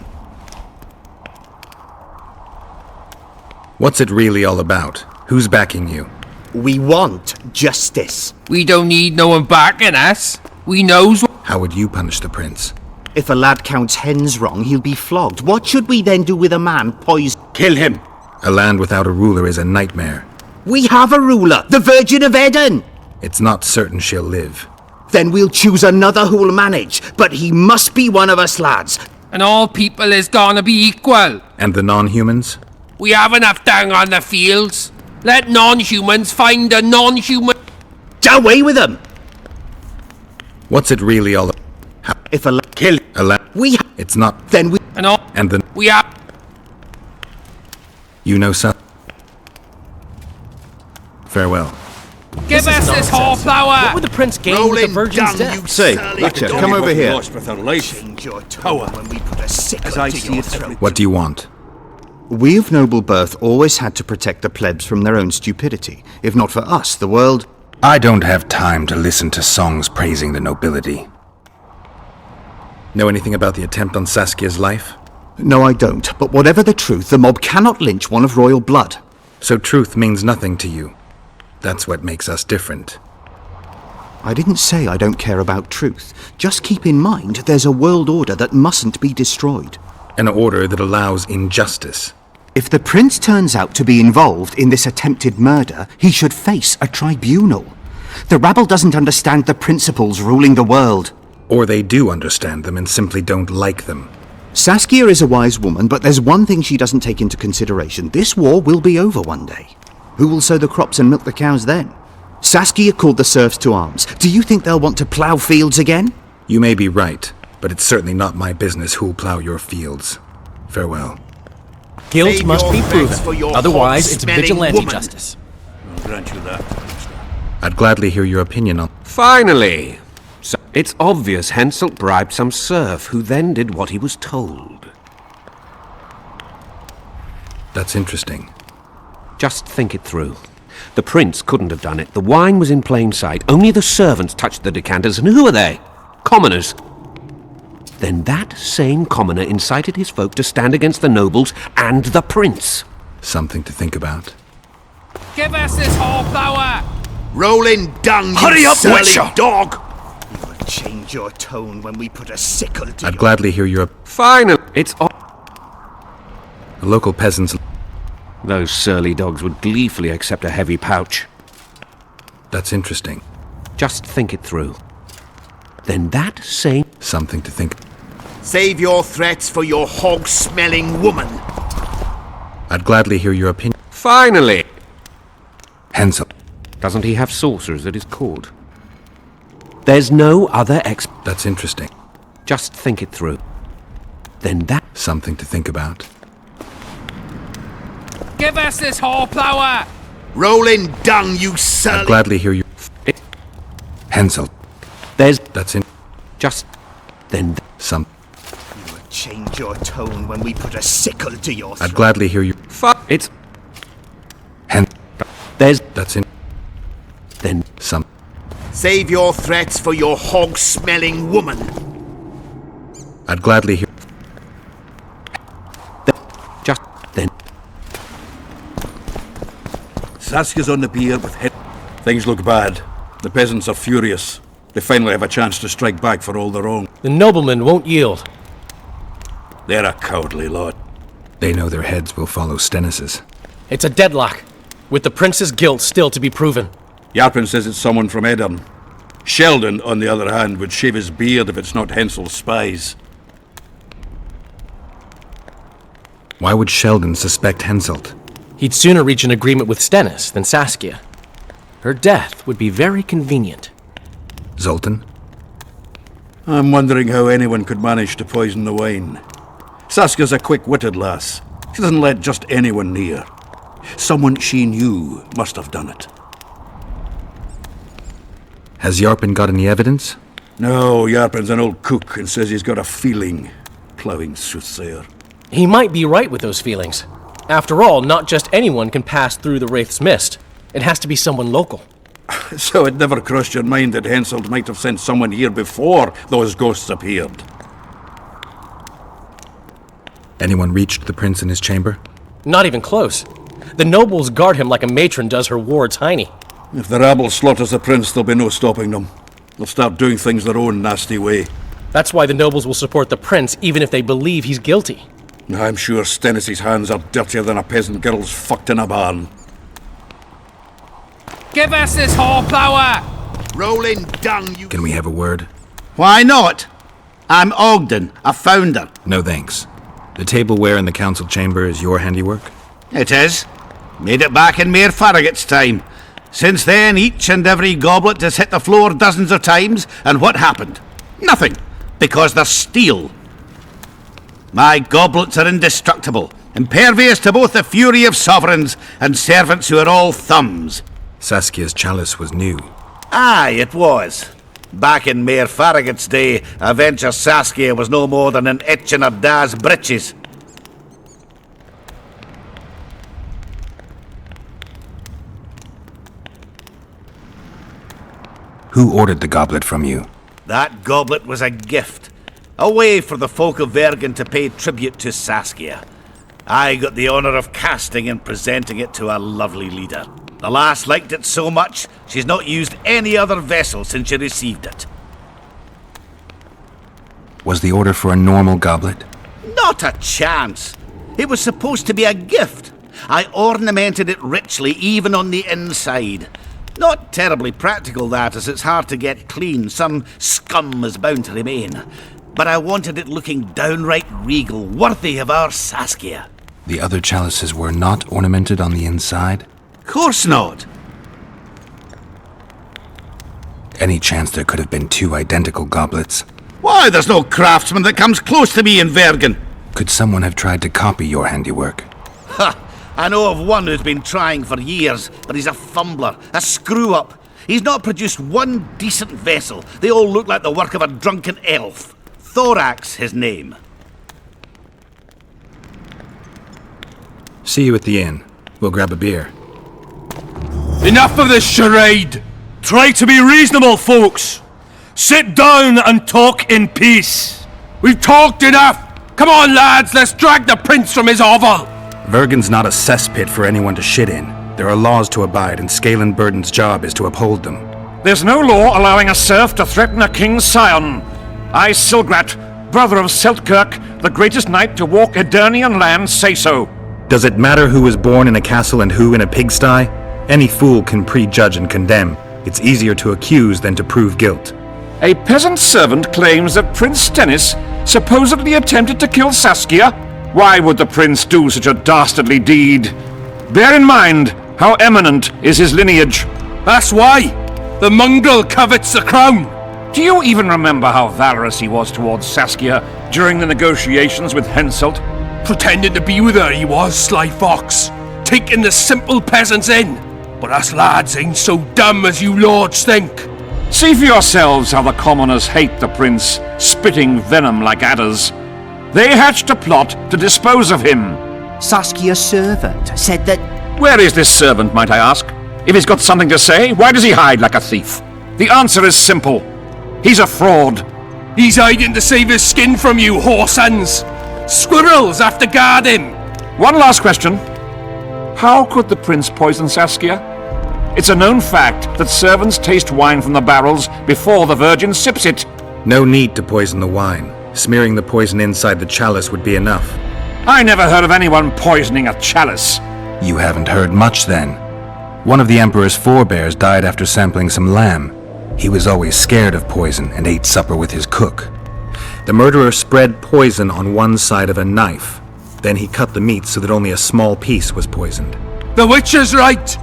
What's it really all about? Who's backing you? We want justice. We don't need no one backing us. We knows. How would you punish the prince? If a lad counts hens wrong, he'll be flogged. What should we then do with a man poisoned? Kill him! A land without a ruler is a nightmare. We have a ruler, the Virgin of Eden! It's not certain she'll live. Then we'll choose another who'll manage, but he must be one of us lads. And all people is gonna be equal. And the non-humans? We have enough down on the fields. Let non-humans find a non-human. Away with them! What's it really all about? If a kill a land, it's not. Then we and all. And then we have. You know some. Farewell. Give us this whoreflower! What would the prince gain with the Virgin's death? Say, Witcher, come over here. Change your tone when we put a sickle to your throat. What do you want? We of noble birth always had to protect the plebs from their own stupidity. If not for us, the world... I don't have time to listen to songs praising the nobility. Know anything about the attempt on Saskia's life? No, I don't. But whatever the truth, the mob cannot lynch one of royal blood. So truth means nothing to you. That's what makes us different. I didn't say I don't care about truth. Just keep in mind there's a world order that mustn't be destroyed. An order that allows injustice. If the prince turns out to be involved in this attempted murder, he should face a tribunal. The rabble doesn't understand the principles ruling the world. Or they do understand them and simply don't like them. Saskia is a wise woman, but there's one thing she doesn't take into consideration. This war will be over one day. Who will sow the crops and milk the cows then? Saskia called the serfs to arms. Do you think they'll want to plough fields again? You may be right, but it's certainly not my business who'll plough your fields. Farewell. Guilt must be proven. Otherwise, it's vigilante justice. I'll grant you that. I'd gladly hear your opinion on... Finally! So it's obvious Henselt bribed some serf, who then did what he was told. That's interesting. Just think it through. The prince couldn't have done it. The wine was in plain sight. Only the servants touched the decanters, and who are they? Commoners. Then that same commoner incited his folk to stand against the nobles and the prince. Something to think about. Give us this whoreflower! Rolling dung, Hurry you up, surly Witcher! dog! You will change your tone when we put a sickle to I'd gladly hear your... Finally, it's... The local peasants... Those surly dogs would gleefully accept a heavy pouch. That's interesting. Just think it through. Then that same... Something to think... Save your threats for your hog-smelling woman. I'd gladly hear your opinion. Finally! Hensel. Doesn't he have saucers at his court? There's no other That's interesting. Just think it through. Then that... Something to think about. Give us this whoreflower! Rolling dung, you surly... I'd gladly hear your... Hensel. That's in... Just... then... Some... You will change your tone when we put a sickle to your throat. I'd gladly hear you... It's... That's in... Then... Some... Save your threats for your hog-smelling woman. I'd gladly hear... Just... then... Saskia's on the pier with hit. Things look bad. The peasants are furious. They finally have a chance to strike back for all the wrong. The noblemen won't yield. They're a cowardly lot. They know their heads will follow Stennis's. It's a deadlock, with the prince's guilt still to be proven. Yarpen says it's someone from Edirn. Sheldon, on the other hand, would shave his beard if it's not Hensel's spies. Why would Sheldon suspect Henselt? He'd sooner reach an agreement with Stennis than Saskia. Her death would be very convenient. Zoltan? I'm wondering how anyone could manage to poison the wine. Saskia's a quick-witted lass. She doesn't let just anyone near. Someone she knew must have done it. Has Yarpen got any evidence? No, Yarpen's an old cook and says he's got a feeling. Ploughing soothsayer. He might be right with those feelings. After all, not just anyone can pass through the Wraith's mist. It has to be someone local. So it never crossed your mind that Henselt might have sent someone here before those ghosts appeared? Anyone reached the prince in his chamber? Not even close. The nobles guard him like a matron does her ward's hiney. If the rabble slaughters the prince, there'll be no stopping them. They'll start doing things their own nasty way. That's why the nobles will support the prince, even if they believe he's guilty. I'm sure Stennis' hands are dirtier than a peasant girl's fucked in a barn. Give us this horsepower! Rolling dung, you... Can we have a word? Why not? I'm Ogden, a founder. No thanks. The tableware in the council chamber is your handiwork? It is. Made it back in Mayor Farragut's time. Since then, each and every goblet has hit the floor dozens of times, and what happened? Nothing, because they're steel. My goblets are indestructible, impervious to both the fury of sovereigns and servants who are all thumbs. Saskia's chalice was new. Aye, it was. Back in Mayor Farragut's day, a venture Saskia was no more than an itch in her da's breeches. Who ordered the goblet from you? That goblet was a gift. A way for the folk of Vergen to pay tribute to Saskia. I got the honour of casting and presenting it to our lovely leader. The lass liked it so much, she's not used any other vessel since she received it. Was the order for a normal goblet? Not a chance. It was supposed to be a gift. I ornamented it richly, even on the inside. Not terribly practical, that, as it's hard to get clean. Some scum is bound to remain. But I wanted it looking downright regal, worthy of our Saskia. The other chalices were not ornamented on the inside? Course not. Any chance there could have been two identical goblets? Why, there's no craftsman that comes close to me in Vergen. Could someone have tried to copy your handiwork? Ha! I know of one who's been trying for years, but he's a fumbler, a screw-up. He's not produced one decent vessel. They all look like the work of a drunken elf. Thorax, his name. See you at the inn. We'll grab a beer. Enough of this charade! Try to be reasonable, folks! Sit down and talk in peace! We've talked enough! Come on, lads, let's drag the prince from his hovel! Vergen's not a cesspit for anyone to shit in. There are laws to abide, and Scalen Burden's job is to uphold them. There's no law allowing a serf to threaten a king's scion. I, Silgrat, brother of Seltkirk, the greatest knight to walk Edirnian land, say so. Does it matter who was born in a castle and who in a pigsty? Any fool can prejudge and condemn. It's easier to accuse than to prove guilt. A peasant servant claims that Prince Stennis supposedly attempted to kill Saskia. Why would the prince do such a dastardly deed? Bear in mind how eminent is his lineage. That's why! The mongrel covets the crown! Do you even remember how valorous he was towards Saskia during the negotiations with Henselt? Pretending to be with her he was, sly fox. Taking the simple peasants in. But us lads ain't so dumb as you lords think. See for yourselves how the commoners hate the prince, spitting venom like adders. They hatched a plot to dispose of him. Saskia's servant said that... Where is this servant, might I ask? If he's got something to say, why does he hide like a thief? The answer is simple. He's a fraud. He's hiding to save his skin from you, whoresons! Squirrels have to guard him! One last question. How could the prince poison Saskia? It's a known fact that servants taste wine from the barrels before the virgin sips it. No need to poison the wine. Smearing the poison inside the chalice would be enough. I never heard of anyone poisoning a chalice. You haven't heard much then. One of the Emperor's forebears died after sampling some lamb. He was always scared of poison and ate supper with his cook. The murderer spread poison on one side of a knife. Then he cut the meat so that only a small piece was poisoned. The witch is right!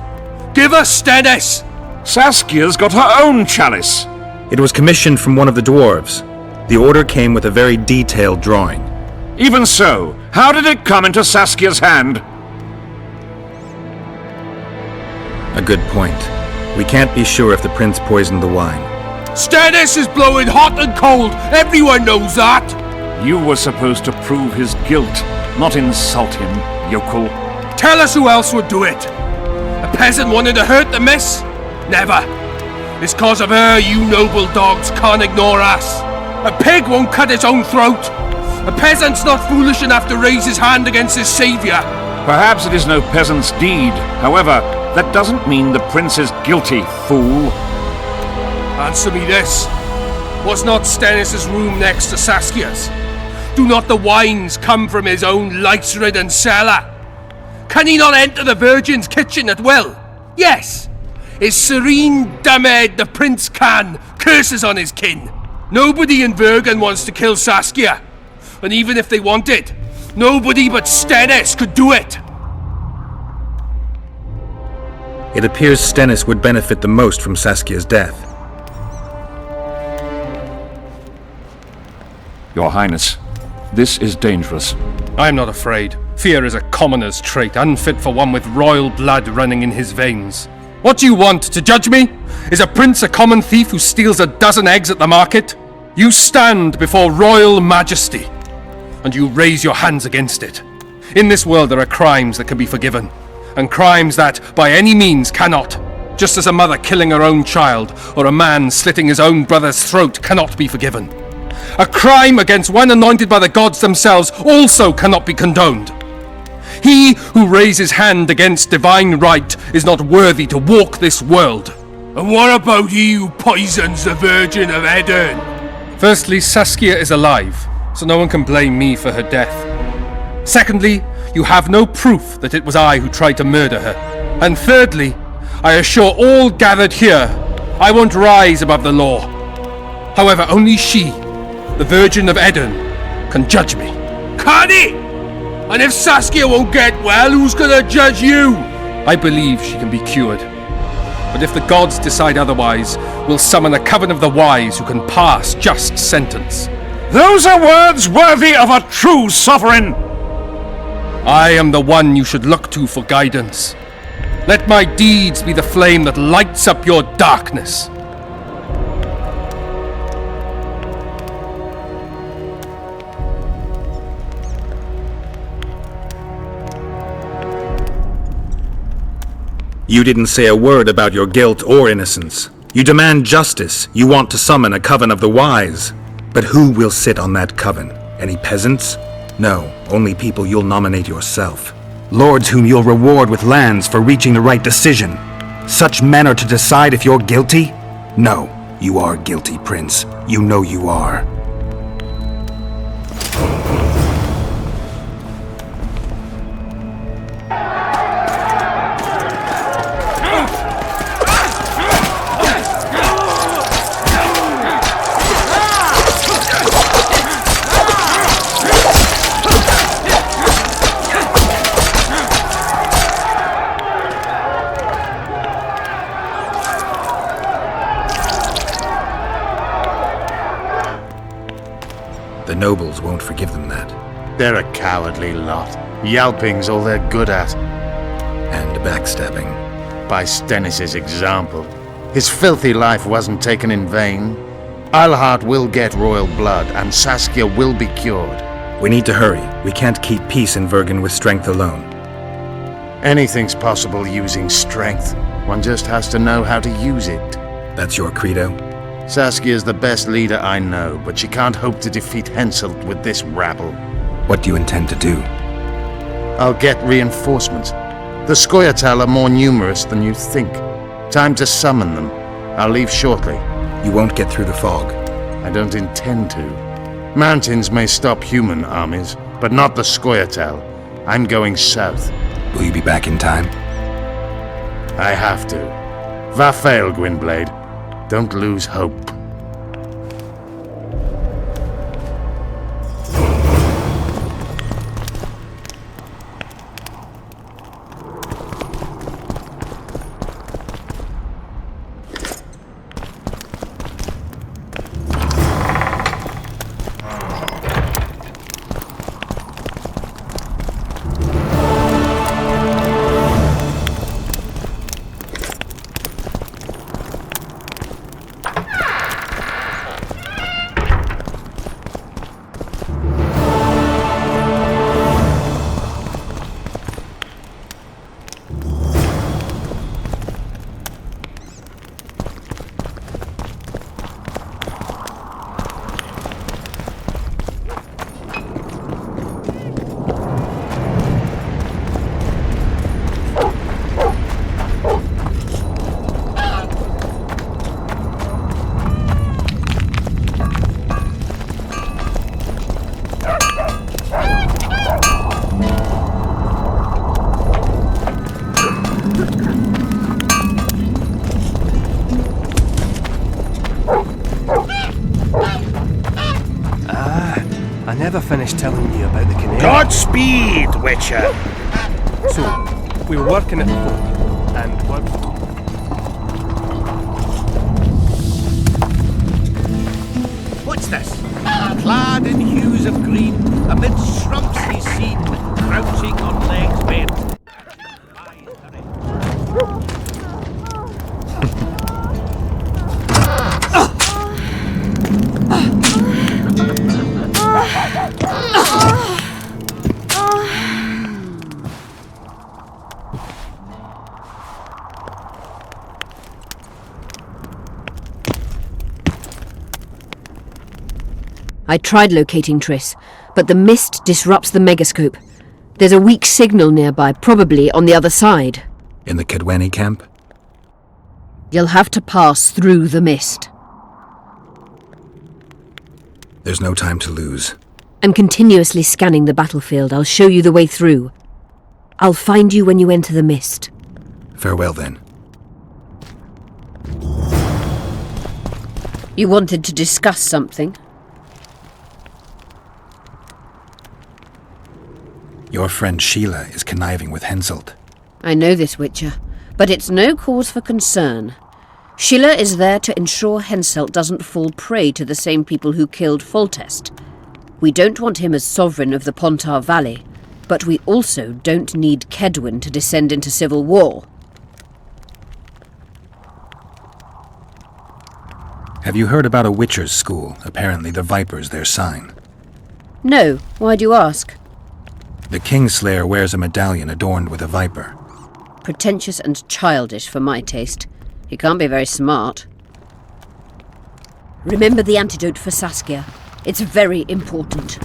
Give us Stennis! Saskia's got her own chalice. It was commissioned from one of the dwarves. The order came with a very detailed drawing. Even so, how did it come into Saskia's hand? A good point. We can't be sure if the prince poisoned the wine. Stennis is blowing hot and cold! Everyone knows that! You were supposed to prove his guilt, not insult him, yokel. Tell us who else would do it! A peasant wanted to hurt the miss? Never. It's cause of her you noble dogs can't ignore us. A pig won't cut its own throat. A peasant's not foolish enough to raise his hand against his saviour. Perhaps it is no peasant's deed. However, that doesn't mean the prince is guilty, fool. Answer me this. Was not Stennis' room next to Saskia's? Do not the wines come from his own lice-ridden cellar? Can he not enter the Virgin's kitchen at will? Yes! His serene dumbhead the prince can, curses on his kin. Nobody in Bergen wants to kill Saskia. And even if they wanted, nobody but Stennis could do it. It appears Stennis would benefit the most from Saskia's death. Your Highness, this is dangerous. I am not afraid. Fear is a commoner's trait, unfit for one with royal blood running in his veins. What do you want, to judge me? Is a prince a common thief who steals a dozen eggs at the market? You stand before royal majesty, and you raise your hands against it. In this world there are crimes that can be forgiven, and crimes that, by any means, cannot. Just as a mother killing her own child, or a man slitting his own brother's throat cannot be forgiven. A crime against one anointed by the gods themselves also cannot be condoned. He who raises hand against divine right is not worthy to walk this world. And what about he who poisons the Virgin of Edern? Firstly, Saskia is alive, so no one can blame me for her death. Secondly, you have no proof that it was I who tried to murder her. And thirdly, I assure all gathered here, I won't rise above the law. However, only she, the Virgin of Edern, can judge me. Can he? And if Saskia won't get well, who's gonna judge you? I believe she can be cured. But if the gods decide otherwise, we'll summon a coven of the wise who can pass just sentence. Those are words worthy of a true sovereign! I am the one you should look to for guidance. Let my deeds be the flame that lights up your darkness. You didn't say a word about your guilt or innocence. You demand justice. You want to summon a coven of the wise. But who will sit on that coven? Any peasants? No, only people you'll nominate yourself. Lords whom you'll reward with lands for reaching the right decision. Such men are to decide if you're guilty? No, you are guilty, Prince. You know you are. The nobles won't forgive them that. They're a cowardly lot. Yelping's all they're good at. And backstabbing. By Stennis' example. His filthy life wasn't taken in vain. Alhart will get royal blood, and Saskia will be cured. We need to hurry. We can't keep peace in Vergen with strength alone. Anything's possible using strength. One just has to know how to use it. That's your credo? Saskia's the best leader I know, but she can't hope to defeat Henselt with this rabble. What do you intend to do? I'll get reinforcements. The Scoia'tael are more numerous than you think. Time to summon them. I'll leave shortly. You won't get through the fog. I don't intend to. Mountains may stop human armies, but not the Scoia'tael. I'm going south. Will you be back in time? I have to. Vafail, Gwynblade. Don't lose hope. I never finished telling you about the canary. Godspeed, Witcher! So, we were working at the fort, and What's this? Clad in hues of green, amidst shrubs he's seen, crouching on legs bent. I tried locating Triss, but the mist disrupts the megascope. There's a weak signal nearby, probably on the other side. In the Kedweni camp? You'll have to pass through the mist. There's no time to lose. I'm continuously scanning the battlefield. I'll show you the way through. I'll find you when you enter the mist. Farewell, then. You wanted to discuss something? Your friend Sheila is conniving with Henselt. I know this, Witcher, but it's no cause for concern. Sheila is there to ensure Henselt doesn't fall prey to the same people who killed Foltest. We don't want him as sovereign of the Pontar Valley, but we also don't need Kedwen to descend into civil war. Have you heard about a Witcher's school? Apparently the Viper's their sign. No, why do you ask? The Kingslayer wears a medallion adorned with a viper. Pretentious and childish for my taste. He can't be very smart. Remember the antidote for Saskia. It's very important.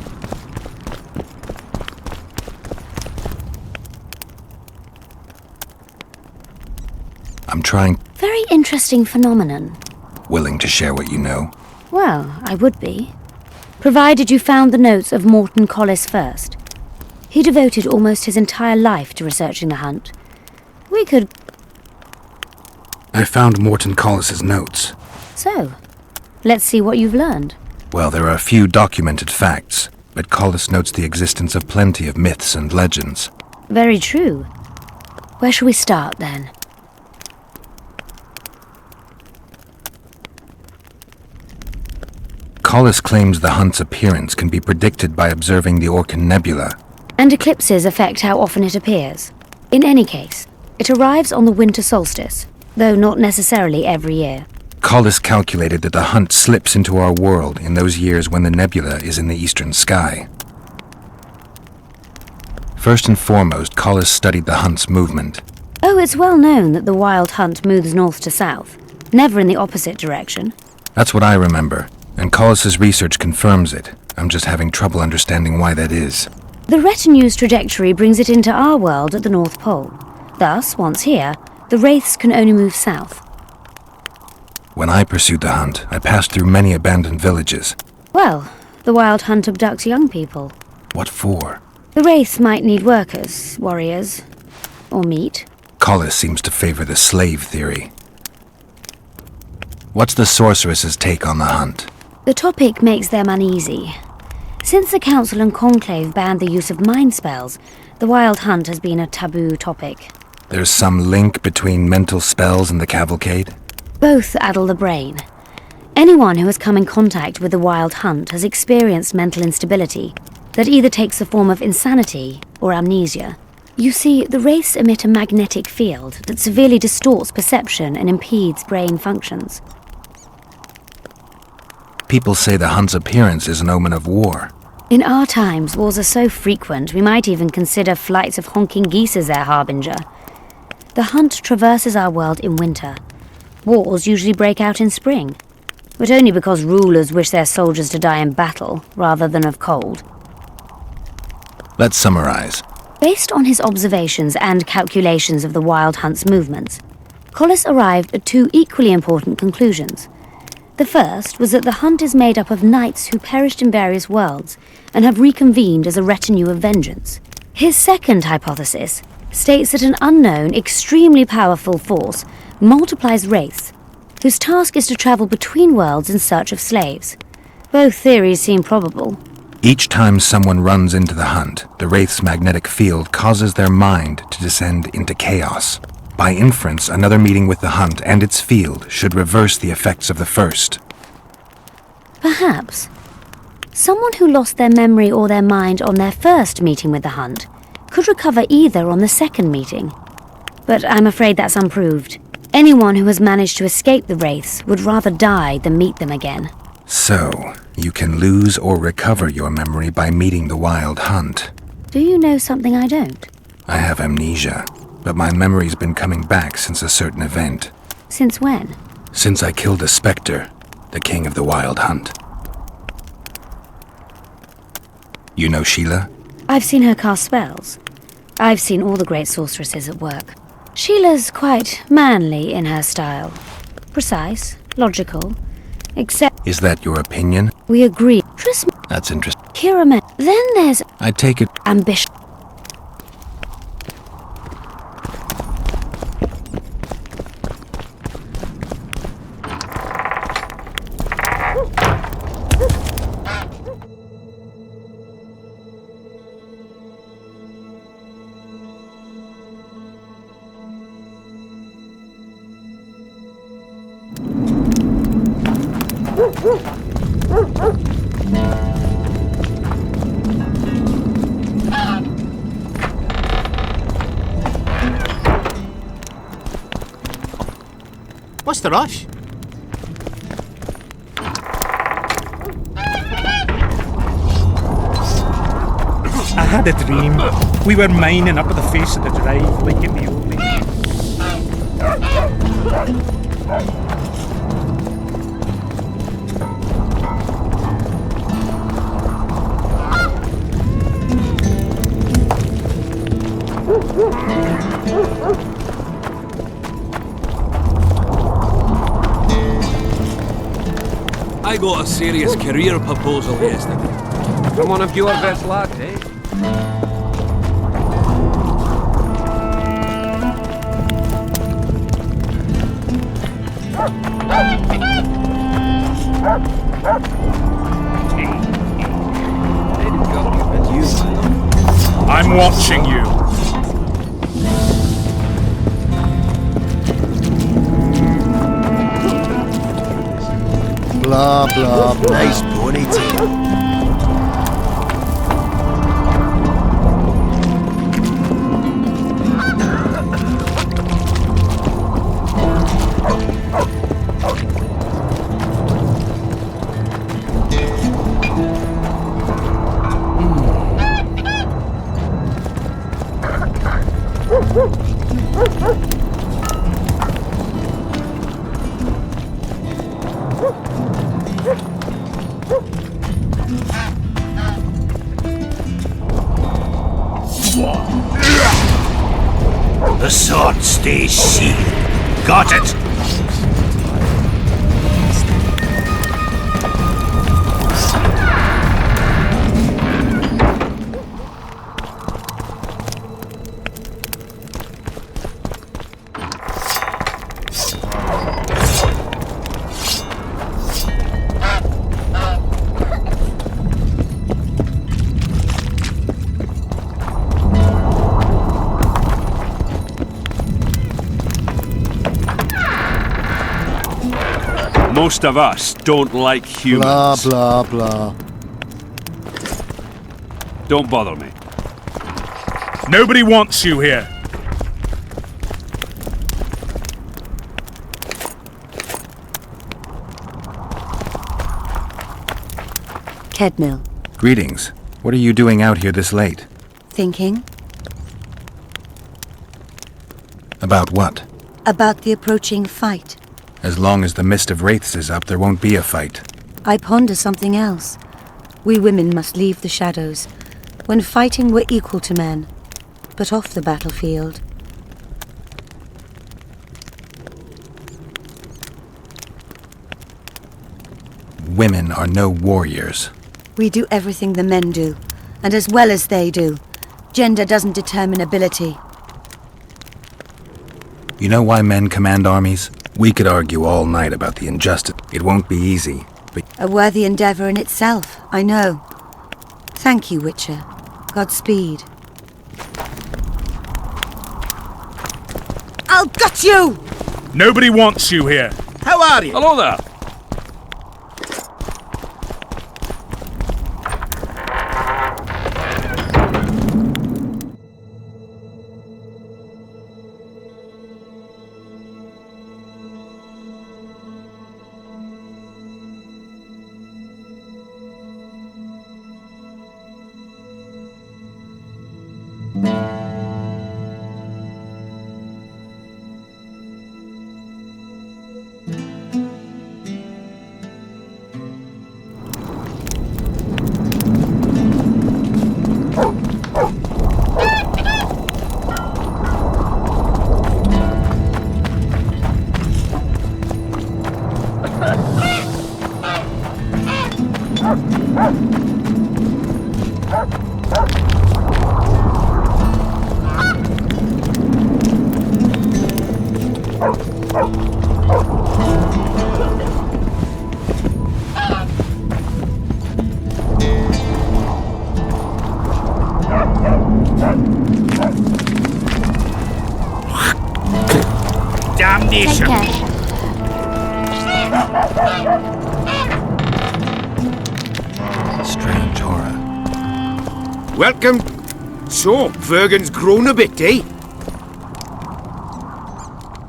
I'm trying... Very interesting phenomenon. Willing to share what you know? Well, I would be. Provided you found the notes of Morton Collis first. He devoted almost his entire life to researching the hunt. We could... I found Morton Collis's notes. So, let's see what you've learned. Well, there are a few documented facts, but Collis notes the existence of plenty of myths and legends. Very true. Where shall we start, then? Collis claims the hunt's appearance can be predicted by observing the Orcan Nebula. And eclipses affect how often it appears. In any case, it arrives on the winter solstice. though not necessarily every year. Collis calculated that the hunt slips into our world in those years when the nebula is in the eastern sky. First and foremost, Collis studied the hunt's movement. Oh, it's well known that the wild hunt moves north to south, never in the opposite direction. That's what I remember, and Collis's research confirms it. I'm just having trouble understanding why that is. The retinue's trajectory brings it into our world at the North Pole. Thus, once here, the wraiths can only move south. When I pursued the hunt, I passed through many abandoned villages. Well, the wild hunt abducts young people. What for? The wraiths might need workers, warriors, or meat. Collis seems to favor the slave theory. What's the sorceress's take on the hunt? The topic makes them uneasy. Since the Council and Conclave banned the use of mind spells, the wild hunt has been a taboo topic. There's some link between mental spells and the cavalcade? Both addle the brain. Anyone who has come in contact with the wild hunt has experienced mental instability that either takes the form of insanity or amnesia. You see, the wraiths emit a magnetic field that severely distorts perception and impedes brain functions. People say the hunt's appearance is an omen of war. In our times, wars are so frequent, we might even consider flights of honking geese as their harbinger. The hunt traverses our world in winter. Wars usually break out in spring, but only because rulers wish their soldiers to die in battle rather than of cold. Let's summarize. Based on his observations and calculations of the wild hunt's movements, Collis arrived at two equally important conclusions. The first was that the hunt is made up of knights who perished in various worlds and have reconvened as a retinue of vengeance. His second hypothesis states that an unknown, extremely powerful force multiplies wraiths, whose task is to travel between worlds in search of slaves. Both theories seem probable. Each time someone runs into the hunt, the wraith's magnetic field causes their mind to descend into chaos. By inference, another meeting with the hunt and its field should reverse the effects of the first. Perhaps. Someone who lost their memory or their mind on their first meeting with the hunt could recover either on the second meeting. But I'm afraid that's unproved. Anyone who has managed to escape the wraiths would rather die than meet them again. So, you can lose or recover your memory by meeting the wild hunt. Do you know something I don't? I have amnesia, but my memory's been coming back since a certain event. Since when? Since I killed a spectre, the king of the wild hunt. You know Sheila? I've seen her cast spells. I've seen all the great sorceresses at work. Sheila's quite manly in her style. Precise, logical, except... Is that your opinion? We agree. That's interesting. Kiramet. Then there's... I take it... ambition. What's the rush? I had a dream. We were mining up at the face of the drive like in the old days. I got a serious career proposal yesterday. From one of your best lads, eh? I'm watching you. Blah, blah, blah. Nice ponytail. The sword stays sheathed. Got it? Most of us don't like humans. Blah, blah, blah. Don't bother me. Nobody wants you here. Kedmil. Greetings. What are you doing out here this late? Thinking About what? about the approaching fight. As long as the mist of wraiths is up, there won't be a fight. I ponder something else. We women must leave the shadows. When fighting, we're equal to men, but off the battlefield. Women are no warriors. We do everything the men do, and as well as they do. Gender doesn't determine ability. You know why men command armies? We could argue all night about the injustice. It won't be easy, but A worthy endeavor in itself, I know. Thank you, Witcher. Godspeed. I'll gut you! Nobody wants you here. How are you? Hello there. Damnation! strange horror. Welcome. So, Vergen's grown a bit, eh?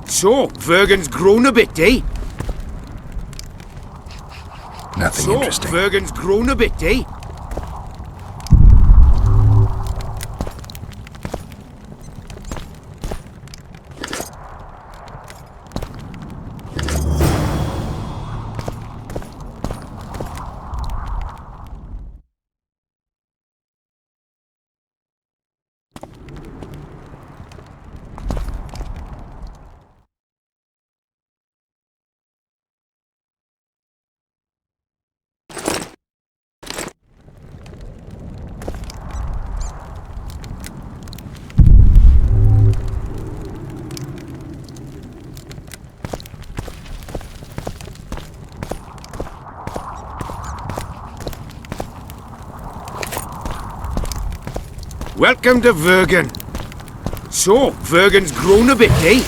So, Vergen's grown a bit, eh? Nothing So, interesting. Vergen's grown a bit, eh? Welcome to Vergen. So, Vergen's grown a bit, eh?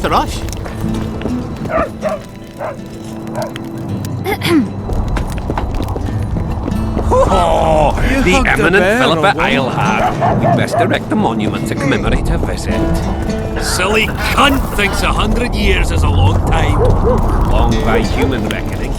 a rush? Oh, You the hugged a eminent bear, Philippa or what? Eilhard. We'd best erect a monument to commemorate her visit. Silly cunt thinks 100 years is a long time. Long by human reckoning.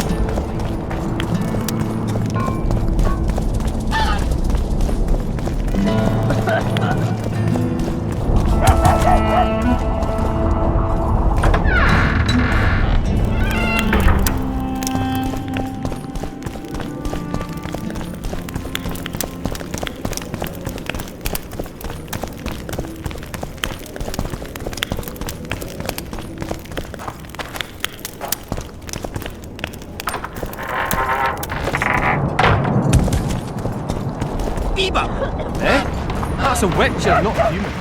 Eh? That's a witcher, not a human.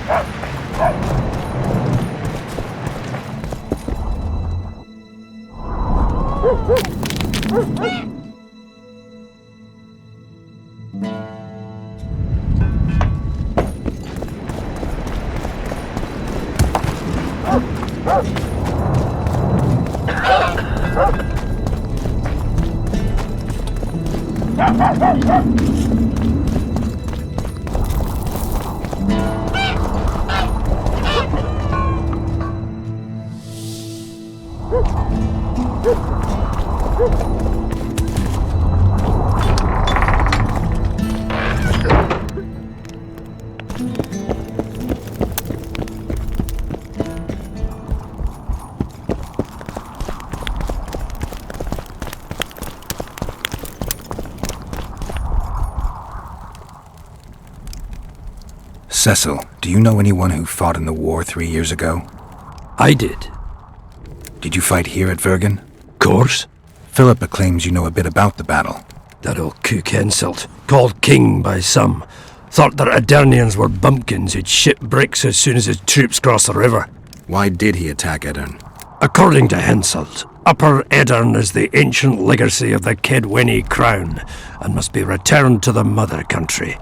Cecil, do you know anyone who fought in the war 3 years ago? I did. Did you fight here at Vergen? Course. Philippa claims you know a bit about the battle. That old cook Henselt, called king by some, thought that Adernians were bumpkins who'd ship bricks as soon as his troops crossed the river. Why did he attack Edern? According to Henselt, Upper Edern is the ancient legacy of the Kedwenny crown and must be returned to the mother country.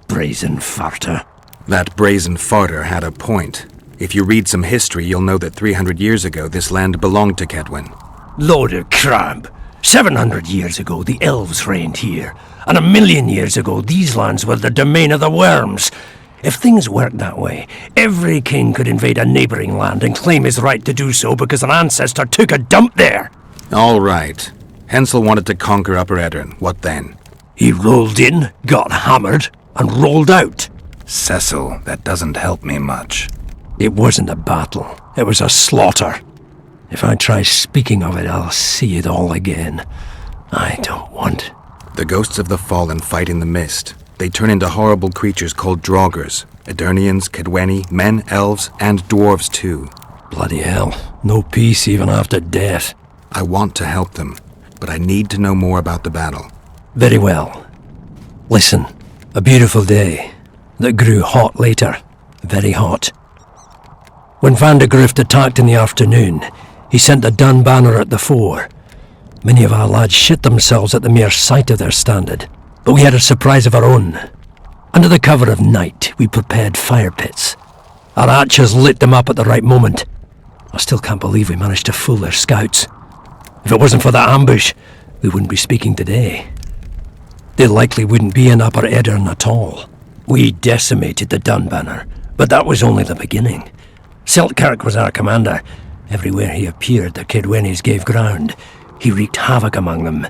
Brazen farter. That brazen farter had a point. If you read some history, you'll know that 300 years ago this land belonged to Kedwen. Load of crab. 700 years ago the elves reigned here, and 1,000,000 years ago these lands were the domain of the worms. If things worked that way, every king could invade a neighbouring land and claim his right to do so because an ancestor took a dump there. All right. Hensel wanted to conquer Upper Edern. What then? He rolled in, got hammered, and rolled out. Cecil, that doesn't help me much. It wasn't a battle. It was a slaughter. If I try speaking of it, I'll see it all again. I don't want. The ghosts of the fallen fight in the mist. They turn into horrible creatures called Draugrs. Eternians, Kedwenny, men, elves, and dwarves too. Bloody hell. No peace even after death. I want to help them, but I need to know more about the battle. Very well. Listen, a beautiful day that grew hot later. Very hot. When Van de Grift attacked in the afternoon, he sent the Dun banner at the fore. Many of our lads shit themselves at the mere sight of their standard, but we had a surprise of our own. Under the cover of night, we prepared fire pits. Our archers lit them up at the right moment. I still can't believe we managed to fool their scouts. If it wasn't for that ambush, we wouldn't be speaking today. They likely wouldn't be in Upper Edern at all. We decimated the Dun banner, but that was only the beginning. Seltkirk was our commander. Everywhere he appeared, the Kedwennies gave ground. He wreaked havoc among them.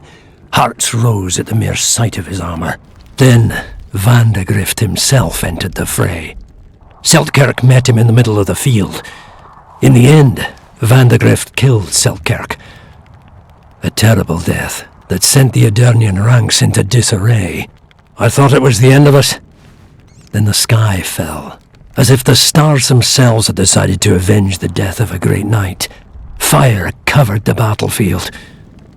Hearts rose at the mere sight of his armour. Then Van de Grift himself entered the fray. Seltkirk met him in the middle of the field. In the end, Van de Grift killed Seltkirk. A terrible death that sent the Adernian ranks into disarray. I thought it was the end of us. Then the sky fell, as if the stars themselves had decided to avenge the death of a great knight. Fire covered the battlefield.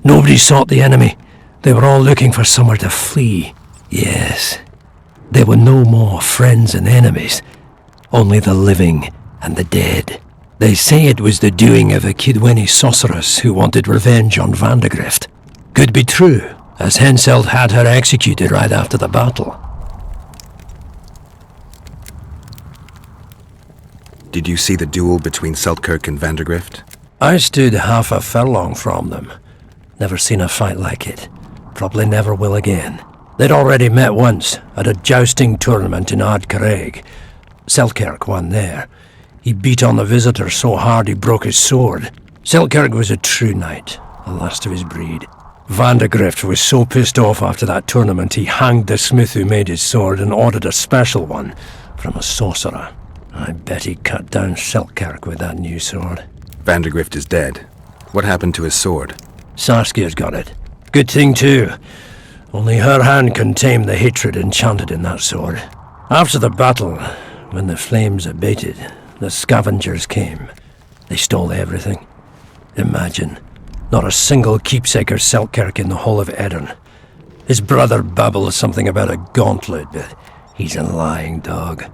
Nobody sought the enemy. They were all looking for somewhere to flee. Yes, there were no more friends and enemies, only the living and the dead. They say it was the doing of a Kedwenny sorceress who wanted revenge on Van de Grift. Could be true, as Henselt had her executed right after the battle. Did you see the duel between Seltkirk and Vandergrift? I stood half a furlong from them. Never seen a fight like it. Probably never will again. They'd already met once, at a jousting tournament in Ardcarreg. Seltkirk won there. He beat on the visitor so hard he broke his sword. Seltkirk was a true knight, the last of his breed. Vandergrift was so pissed off after that tournament he hanged the smith who made his sword and ordered a special one from a sorcerer. I bet he cut down Seltkirk with that new sword. Vandergrift is dead. What happened to his sword? Saskia's got it. Good thing too. Only her hand can tame the hatred enchanted in that sword. After the battle, when the flames abated, the scavengers came. They stole everything. Imagine, not a single keepsake of Seltkirk in the whole of Edirn. His brother babbles something about a gauntlet, but he's a lying dog.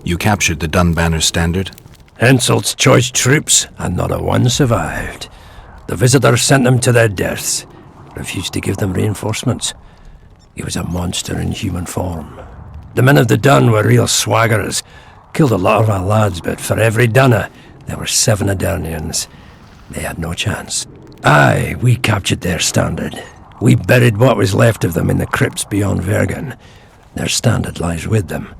You captured the Dunbanner standard? Henselt's choice troops, and not a one survived. The visitors sent them to their deaths. Refused to give them reinforcements. He was a monster in human form. The men of the Dun were real swaggerers. Killed a lot of our lads, but for every Dunner, there were 7 Adernians. They had no chance. Aye, we captured their standard. We buried what was left of them in the crypts beyond Vergen. Their standard lies with them.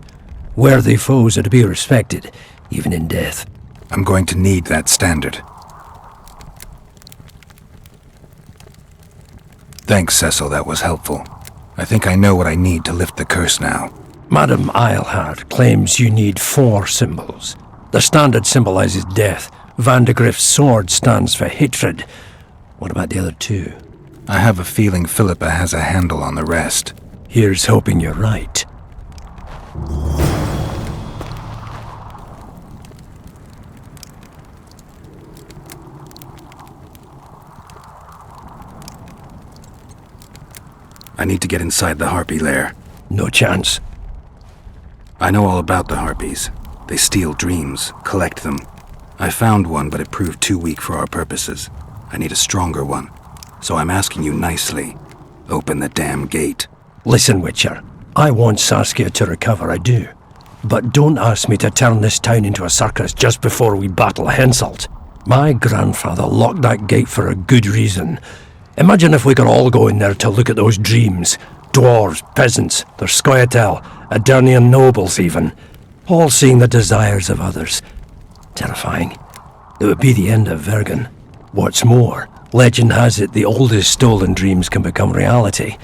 Worthy foes are to be respected, even in death. I'm going to need that standard. Thanks, Cecil, that was helpful. I think I know what I need to lift the curse now. Madame Eilhard claims you need 4 symbols. The standard symbolizes death. Vandergrift's sword stands for hatred. What about the other 2? I have a feeling Philippa has a handle on the rest. Here's hoping you're right. I need to get inside the Harpy lair. No chance. I know all about the Harpies. They steal dreams, collect them. I found one, but it proved too weak for our purposes. I need a stronger one. So I'm asking you nicely, open the damn gate. Listen, Witcher. I want Saskia to recover, I do. But don't ask me to turn this town into a circus just before we battle Henselt. My grandfather locked that gate for a good reason. Imagine if we could all go in there to look at those dreams. Dwarves, peasants, their Scoia'tael, Adernian nobles even. All seeing the desires of others. Terrifying. It would be the end of Vergen. What's more, legend has it the oldest stolen dreams can become reality.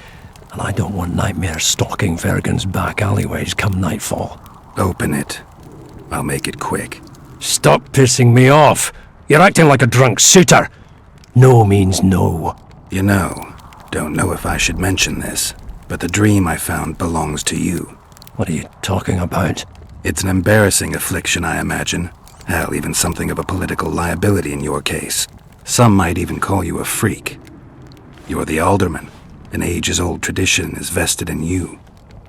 And I don't want nightmares stalking Vergen's back alleyways come nightfall. Open it. I'll make it quick. Stop pissing me off. You're acting like a drunk suitor. No means no. You know, don't know if I should mention this, but the dream I found belongs to you. What are you talking about? It's an embarrassing affliction, I imagine. Hell, even something of a political liability in your case. Some might even call you a freak. You're the alderman. An ages-old tradition is vested in you.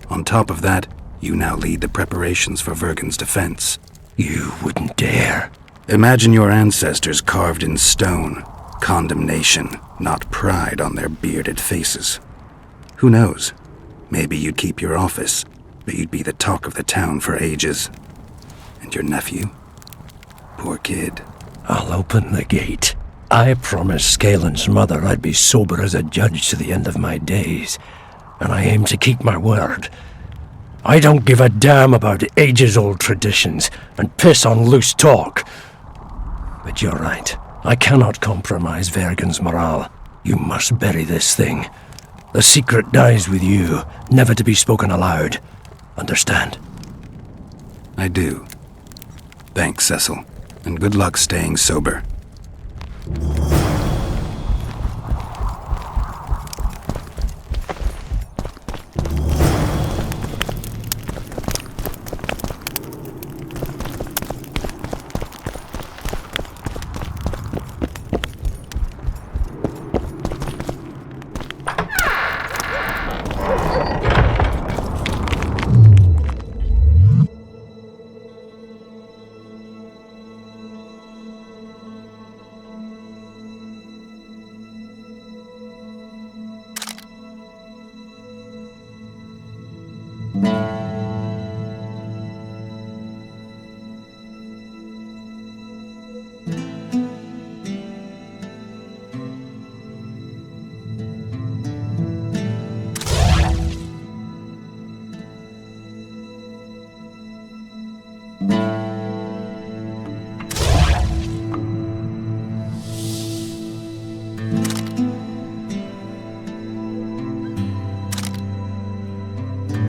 On top of that, you now lead the preparations for Vergen's defense. You wouldn't dare. Imagine your ancestors carved in stone. Condemnation, not pride on their bearded faces. Who knows? Maybe you'd keep your office, but you'd be the talk of the town for ages. And your nephew? Poor kid. I'll open the gate. I promised Scalen's mother I'd be sober as a judge to the end of my days, and I aim to keep my word. I don't give a damn about ages-old traditions and piss on loose talk. But you're right. I cannot compromise Vergen's morale. You must bury this thing. The secret dies with you, never to be spoken aloud. Understand? I do. Thanks, Cecil, and good luck staying sober.